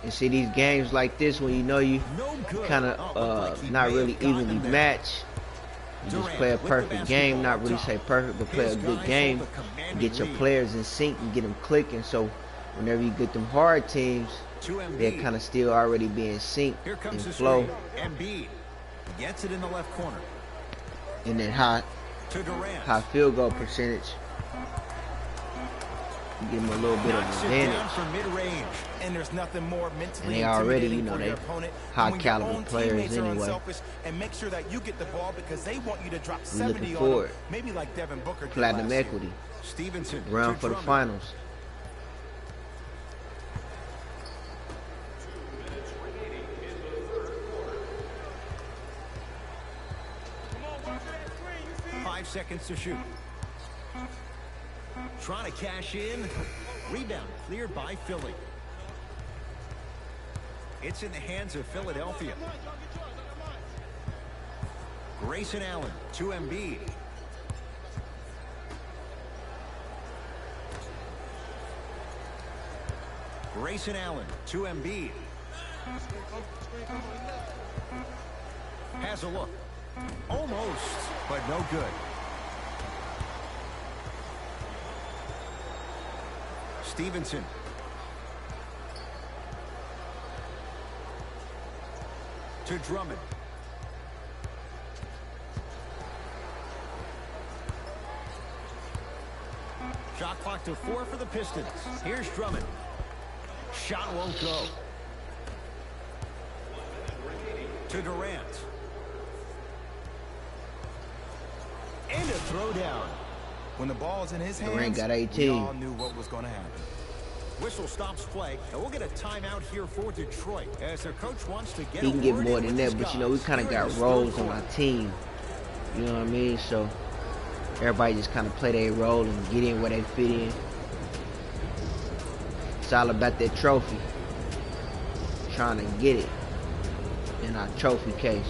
And see these games like this when you know you No good. kind of not really evenly matched. You just play a perfect game, not really say perfect, but play a good game. Get your players in sync and get them clicking. So whenever you get them hard teams, they're kind of still already being sync and flow. Embiid gets it in the left corner. And then high field goal percentage. Give them a little bit of advantage. From mid-range. And there's nothing more mentally And they already, you intimidating know, for they your opponent high than when your caliber own players teammates are anyway. unselfish and make sure that you get the ball because they want you to drop We looking 70 on forward. them, maybe like Devin Booker did Platinum last year. equity. Stevenson Round to for the Drummond. finals. Five seconds to shoot. Trying to cash in. Rebound cleared by Philly. It's in the hands of Philadelphia. Grayson Allen to Embiid. Grayson Allen to Embiid. Has a look. Almost, but no good. Stevenson. To Drummond. Shot clock to 4 for the Pistons. Here's Drummond. Shot won't go. To Durant. And a throwdown. When the ball's in his Durant hands, got we 18. all knew what was going to happen. Whistle stops play, and we'll get a timeout here for Detroit as their coach wants to get He can get word more in than with that, his but you know, we guys. kind of Here in got this roles third on our quarter. team. You know what I mean? So everybody just kind of play their role and get in where they fit in. It's all about that trophy. Trying to get it in our trophy case.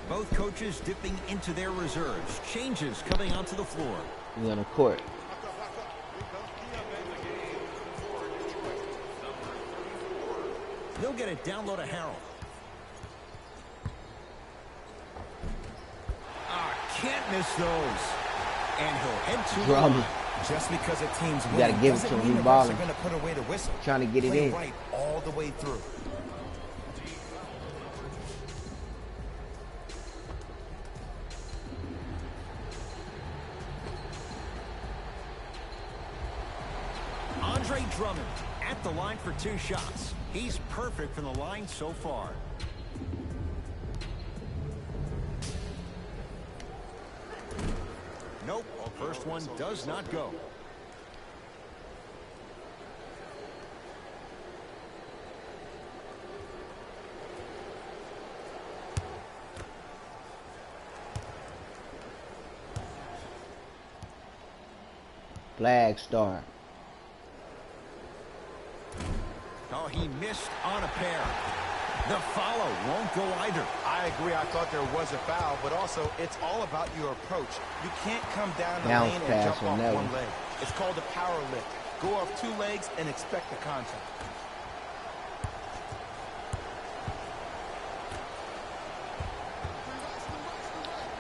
Both coaches dipping into their reserves. Changes coming onto the floor. We on the court. They'll get it down low to Harrell. miss those. And he'll head to the Drummond. line. Just because a team's You gotta winning give it to doesn't him. mean He the refs are balling. going to put away the whistle. Trying to get it Play in. right all the way through. Andre Drummond at the line for 2 shots. He's perfect from the line so far. Nope, first one does not go. Flag star. Oh, he missed on a pair. The follow won't go either. I agree. I thought there was a foul, but also it's all about your approach. You can't come down the Bounce lane and pass jump on off that one one. leg. It's called a power lift. Go off 2 legs and expect the contact.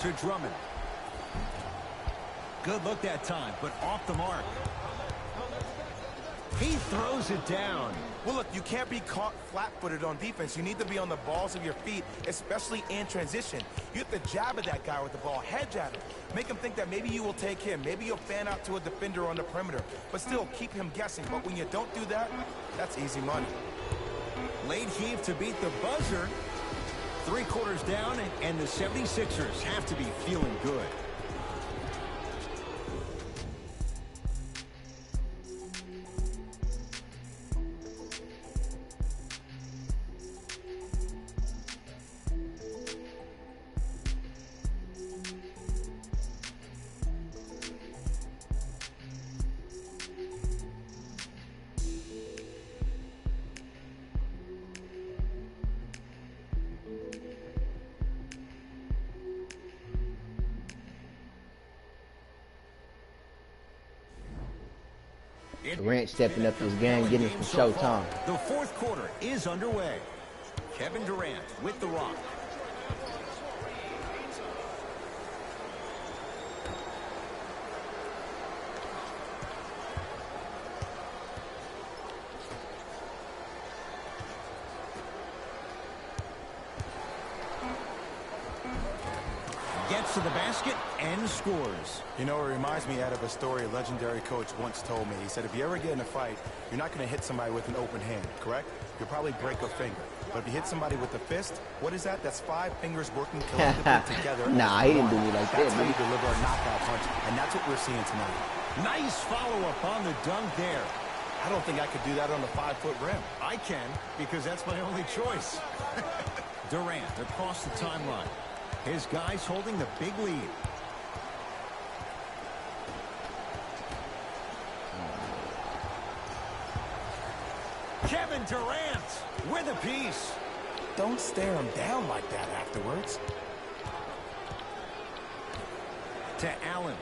To Drummond. Good look that time, but off the mark. He throws it down. Well, look, you can't be caught flat-footed on defense. You need to be on the balls of your feet, especially in transition. You have to jab at that guy with the ball, hedge at him. Make him think that maybe you will take him. Maybe you'll fan out to a defender on the perimeter. But still, keep him guessing. But when you don't do that, that's easy money. Late heave to beat the buzzer. 3 quarters down, and the 76ers have to be feeling good. Durant stepping up his game, getting some showtime. The 4th quarter is underway. Kevin Durant with the rock. Gets to the basket and scores. You know, it reminds me out of a story a legendary coach once told me. He said, if you ever get in a fight, you're not going to hit somebody with an open hand, correct? You'll probably break a finger. But if you hit somebody with a fist, what is that? That's 5 fingers working collectively together. Nah, he didn't do me like that, That's how you man. deliver a knockout punch, and that's what we're seeing tonight. Nice follow-up on the dunk there. I don't think I could do that on the 5-foot rim. I can, because that's my only choice. Durant across the timeline. His guys holding the big lead. Kevin Durant with a piece. Don't stare him down like that afterwards. To Allen.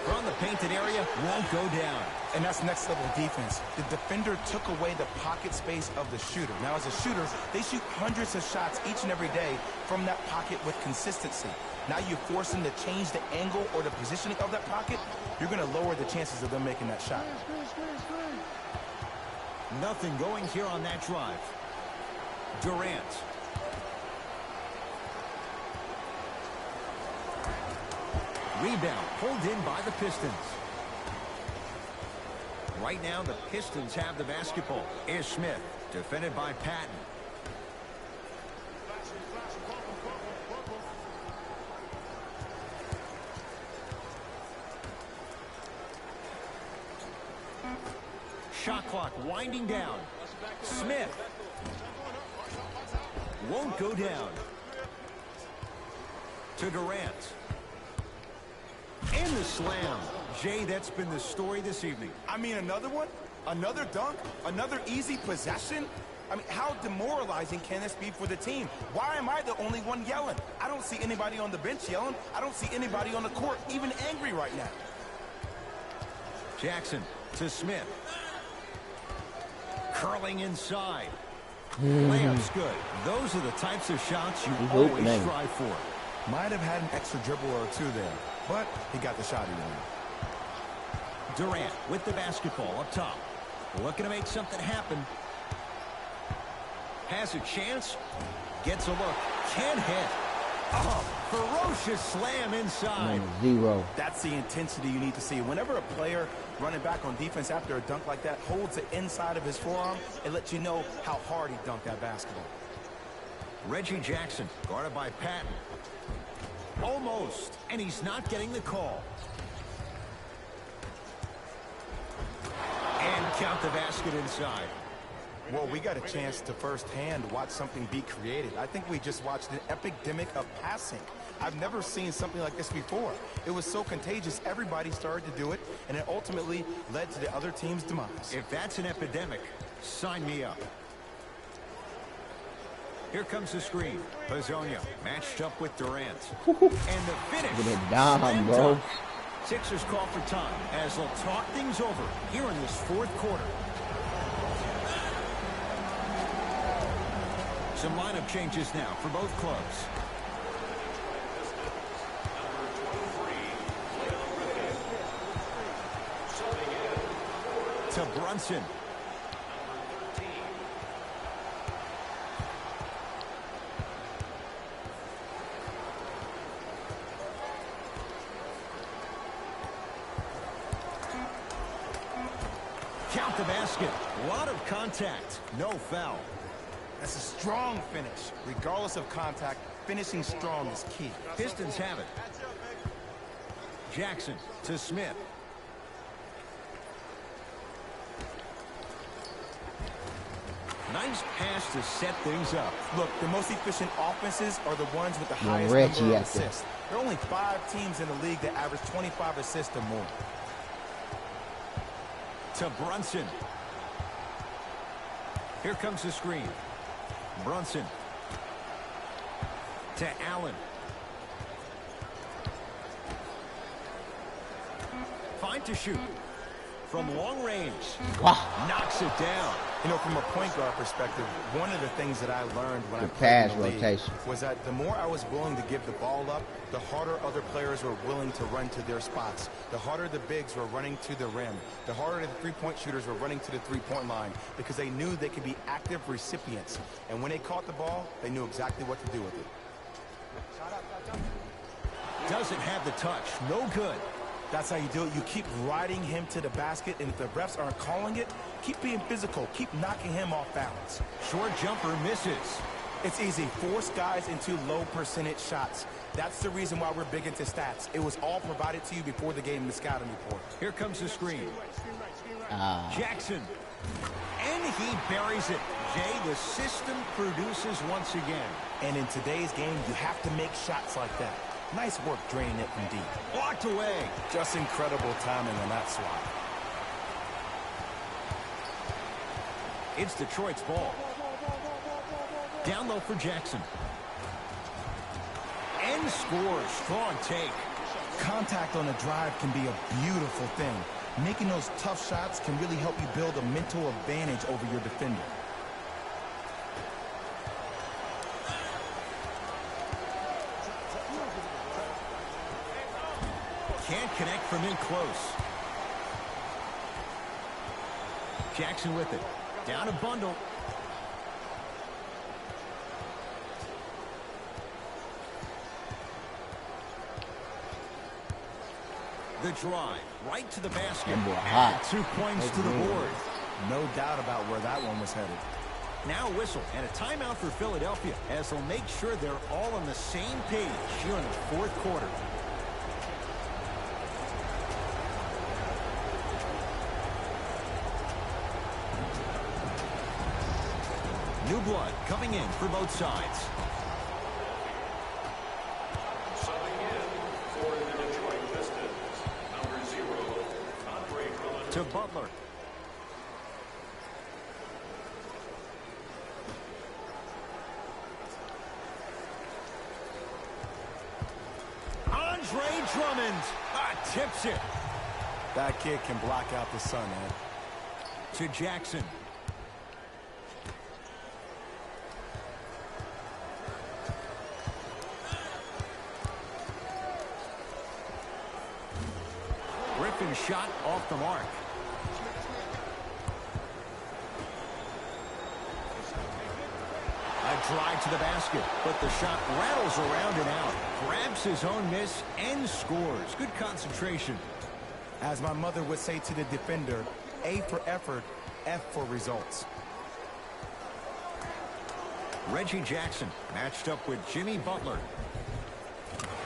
From the painted area, won't go down. And that's next level defense. The defender took away the pocket space of the shooter. Now, as a shooter, they shoot hundreds of shots each and every day from that pocket with consistency. Now you force them to change the angle or the positioning of that pocket, you're going to lower the chances of them making that shot. Nothing going here on that drive. Durant. Rebound pulled in by the Pistons. Right now, the Pistons have the basketball. Here's Smith, defended by Patton. Shot clock winding down. Smith. Won't go down. To Durant. And the slam. Jay, that's been the story this evening. I mean, another one? Another dunk? Another easy possession? I mean, how demoralizing can this be for the team? Why am I the only one yelling? I don't see anybody on the bench yelling. I don't see anybody on the court even angry right now. Jackson to Smith. Curling inside. Layup's good. Those are the types of shots you always strive for. Might have had an extra dribble or two there, but he got the shot he wanted. Durant with the basketball up top. Looking to make something happen. Has a chance. Gets a look. Can't hit. Oh, ferocious slam inside. Zero. That's the intensity you need to see. Whenever a player running back on defense after a dunk like that holds the inside of his forearm, it lets you know how hard he dunked that basketball. Reggie Jackson guarded by Patton. Almost, and he's not getting the call. And count the basket inside. Well, we got a chance to firsthand watch something be created. I think we just watched an epidemic of passing. I've never seen something like this before. It was so contagious, everybody started to do it, and it ultimately led to the other team's demise. If that's an epidemic, sign me up. Here comes the screen. Piston matched up with Durant. And the finish. Get it down, bro. Sixers call for time as they'll talk things over here in this fourth quarter. Some lineup changes now for both clubs. To Brunson. Count the basket. A lot of contact. No foul. That's a strong finish. Regardless of contact, finishing strong is key. Pistons have it. Jackson to Smith. Nice pass to set things up. Look, the most efficient offenses are the ones with the highest number of assists. There are only 5 teams in the league that average 25 assists or more. To Brunson. Here comes the screen. Brunson. To Allen. Fine to shoot. From long range. Wow. Knocks it down. You know, from a point guard perspective, one of the things that I learned when I played in in the the league rotation was that the more I was willing to give the ball up, the harder other players were willing to run to their spots. The harder the bigs were running to the rim. The harder the three-point shooters were running to the three-point line because they knew they could be active recipients. And when they caught the ball, they knew exactly what to do with it. Doesn't have the touch. No good. That's how you do it. You keep riding him to the basket, and if the refs aren't calling it, keep being physical. Keep knocking him off balance. Short jumper misses. It's easy. Force guys into low percentage shots. That's the reason why we're big into stats. It was all provided to you before the game in the scouting report. Here comes the screen. Jackson. And he buries it. Jay, the system produces once again. And in today's game, you have to make shots like that. Nice work draining it from deep. Blocked away. Just incredible timing on that swat. It's Detroit's ball. Down low for Jackson. And scores. Strong take. Contact on a drive can be a beautiful thing. Making those tough shots can really help you build a mental advantage over your defender. Can't connect from in close. Jackson with it. Down a bundle. The drive. Right to the basket. Hot. 2 points to the board. No doubt about where that one was headed. Now a whistle and a timeout for Philadelphia as they'll make sure they're all on the same page here in the fourth quarter. New blood coming in for both sides. Subbing in for the Detroit Pistons, number 0, Andre Drummond. To Butler. Andre Drummond tips it. That kid can block out the sun, man. To Jackson. Open shot off the mark. A drive to the basket, but the shot rattles around and out. Grabs his own miss and scores. Good concentration. As my mother would say to the defender, A for effort, F for results. Reggie Jackson matched up with Jimmy Butler.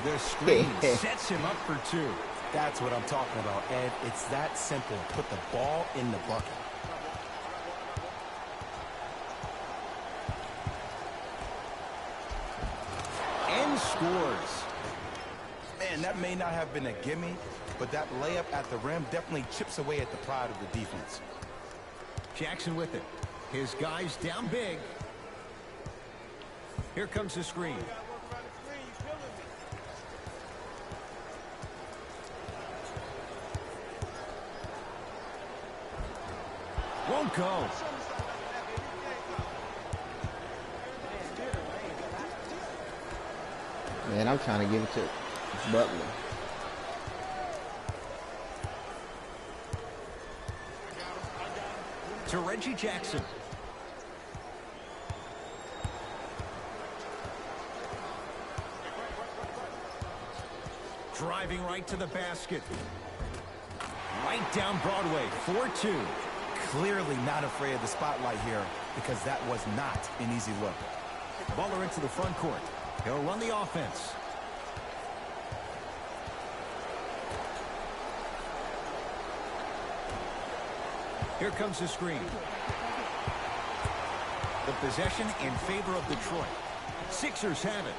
The screen sets him up for two. That's what I'm talking about, Ed. It's that simple. Put the ball in the bucket. And scores. Man, that may not have been a gimme, but that layup at the rim definitely chips away at the pride of the defense. Jackson with it. His guys down big. Here comes the screen. Won't go. Man, I'm trying to give it to Butler. To Reggie Jackson. Driving right to the basket. Right down Broadway, 4-2. Clearly not afraid of the spotlight here because that was not an easy look. Butler into the front court. He'll run the offense. Here comes the screen. The possession in favor of Detroit. Sixers have it.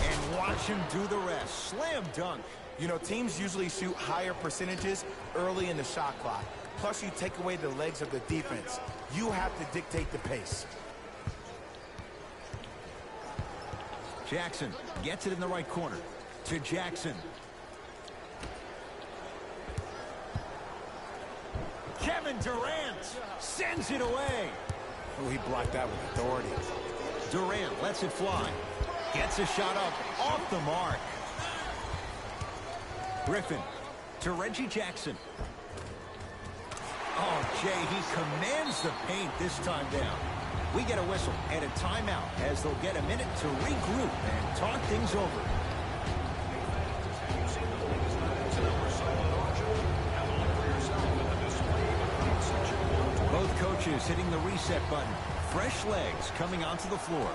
And watch him do the rest. Slam dunk. You know, teams usually shoot higher percentages early in the shot clock. Plus, you take away the legs of the defense. You have to dictate the pace. Jackson gets it in the right corner. To Jackson. Kevin Durant sends it away. Oh, he blocked that with authority. Durant lets it fly. Gets a shot up off the mark. Griffin to Reggie Jackson. Oh, Jay, he commands the paint this time down. We get a whistle and a timeout as they'll get a minute to regroup and talk things over. Both coaches hitting the reset button. Fresh legs coming onto the floor.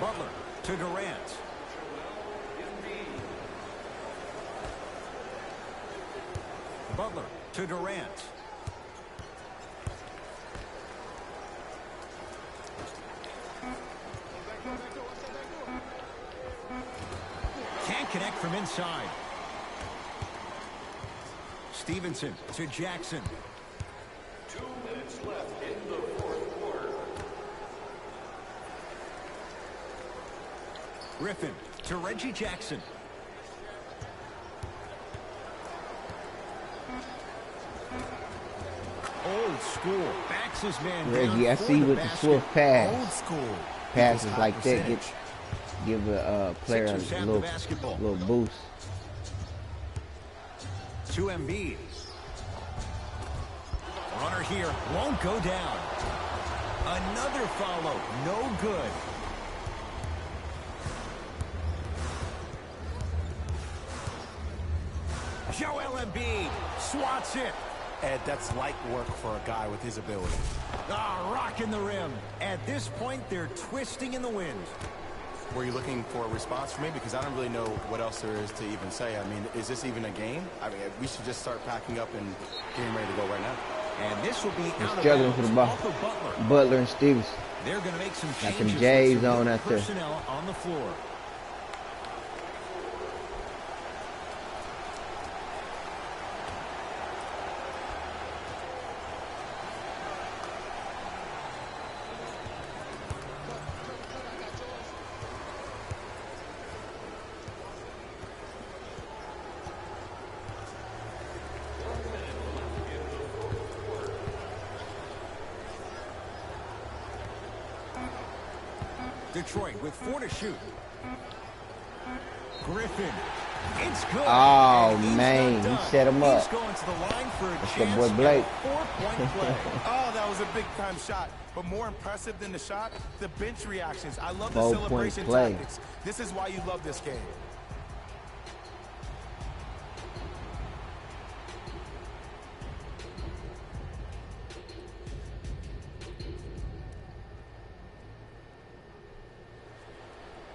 Butler to Durant. Butler to Durant. Can't connect from inside. Stevenson to Jackson. 2 minutes left in the fourth quarter. Griffin to Reggie Jackson. Old school. Backs his man down. Reggie, I see you with the swift pass. Old school. Passes Equals like high that percentage. give a player Sixers a have the basketball. little boost. To Embiid. Runner here won't go down. Another follow. No good. Joel Embiid swats it. Ed, that's light work for a guy with his ability. Ah, rocking the rim. At this point, they're twisting in the wind. Were you looking for a response from me? Because I don't really know what else there is to even say. I mean, is this even a game? I mean, we should just start packing up and getting ready to go right now. And this will be out of Struggling for the ball. off of Butler. Butler and Stevenson. They're going to make some Got changes. them J's with some on new out there. personnel on the floor. Detroit with 4 to shoot. Griffin. It's good. Oh, And he's man, not done. he set him up. He's going to the line for a That's chance the boy Blake. at a 4-point play. Oh, that was a big-time shot. But more impressive than the shot, the bench reactions. I love the 4-point celebration play. tactics. This is why you love this game.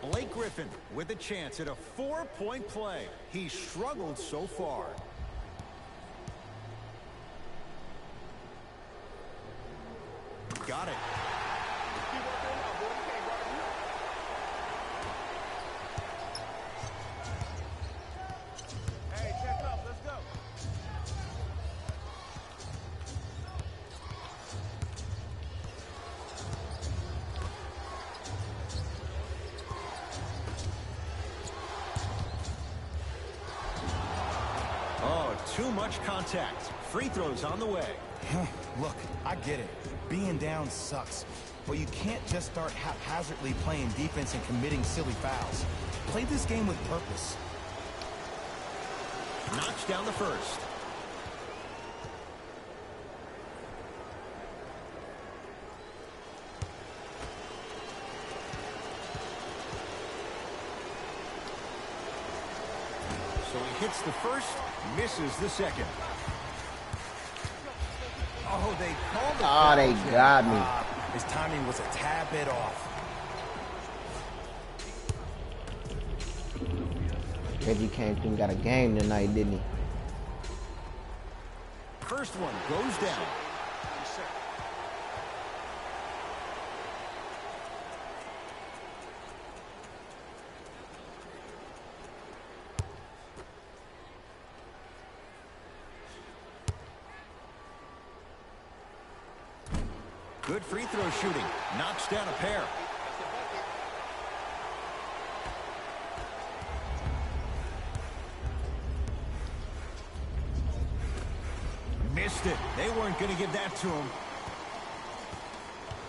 Blake Griffin with a chance at a 4-point play. He struggled so far. Got it. Hey, check up. Let's go. Oh, too much contact. Free throws on the way. Look, I get it. Being down sucks. But you can't just start haphazardly playing defense and committing silly fouls. Play this game with purpose. Knocks down the first. So he hits the first, misses the second. Oh, they called the Oh, foul, they Jim. got me. His timing was a tad bit off. Reggie came through and got a game tonight, didn't he? First one goes down. Good free throw shooting. Knocks down a pair. Missed it. They weren't going to give that to him.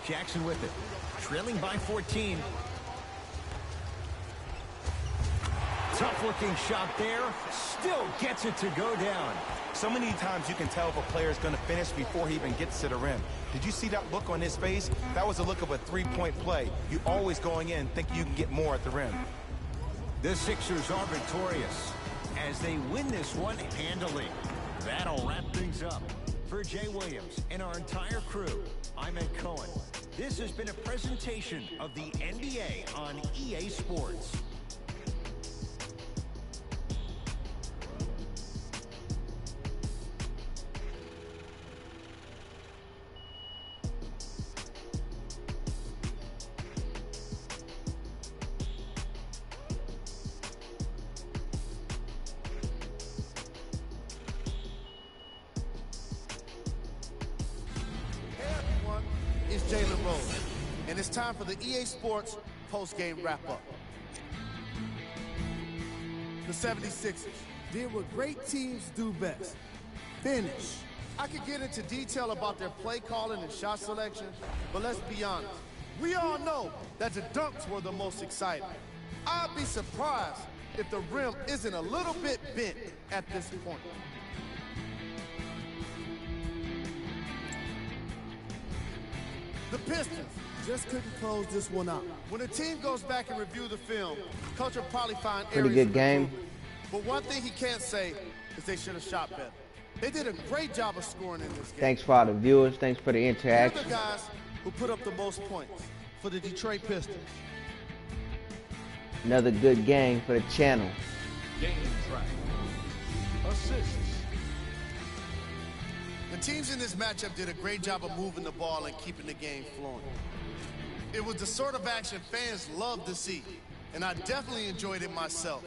Jackson with it. Trailing by 14. Tough looking shot there. Still gets it to go down. So many times you can tell if a player is going to finish before he even gets to the rim. Did you see that look on his face? That was the look of a three-point play. You always going in thinking you can get more at the rim. The Sixers are victorious as they win this one handily. That'll wrap things up. For Jay Williams and our entire crew, I'm Ed Cohen. This has been a presentation of the NBA on EA Sports. It's Jalen Rose, and it's time for the EA Sports post-game wrap-up. The 76ers did what great teams do best, finish. I could get into detail about their play calling and shot selection, but let's be honest. We all know that the dunks were the most exciting. I'd be surprised if the rim isn't a little bit bent at this point. The Pistons just couldn't close this one out. When a team goes back and review the film, coach will probably find Pretty areas good of game. improvement. But one thing he can't say is they should have shot better. They did a great job of scoring in this game. Thanks for all the viewers. Thanks for the Here are interaction. the guys who put up the most points for the Detroit Pistons. Another good game for the channel. Game track. Assists. The teams in this matchup did a great job of moving the ball and keeping the game flowing. It was the sort of action fans love to see, and I definitely enjoyed it myself.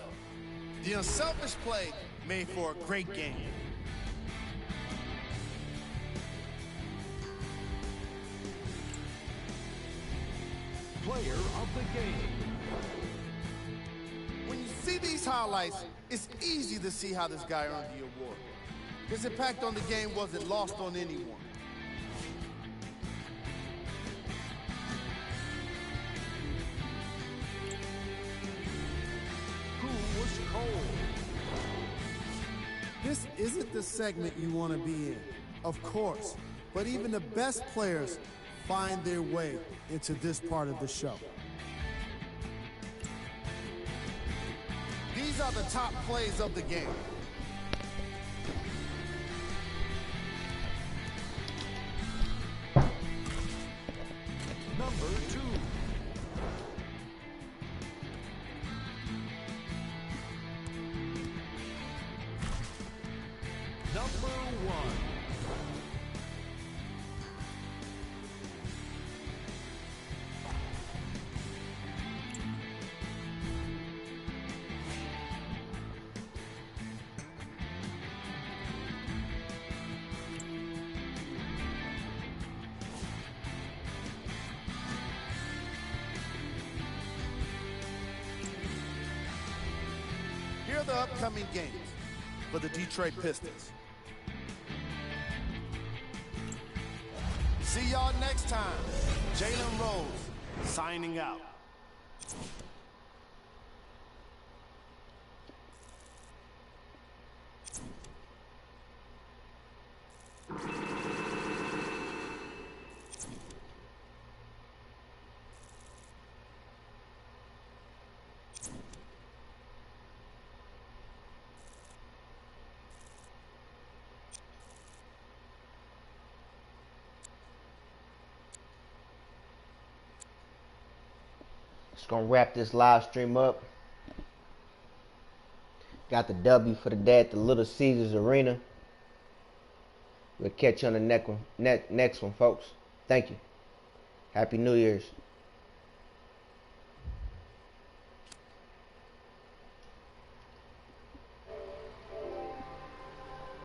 The unselfish play made for a great game. Player of the game. When you see these highlights, it's easy to see how this guy earned the award. His impact on the game wasn't lost on anyone. This isn't the segment you want to be in, of course, but even the best players find their way into this part of the show. These are the top plays of the game. Number 2. Number 1. Here are the upcoming games for the Detroit Pistons. See y'all next time. Jalen Rose signing out. Just gonna wrap this live stream up. Got the W for the day at the Little Caesars Arena. We'll catch you on the next one, folks. Thank you. Happy New Year's.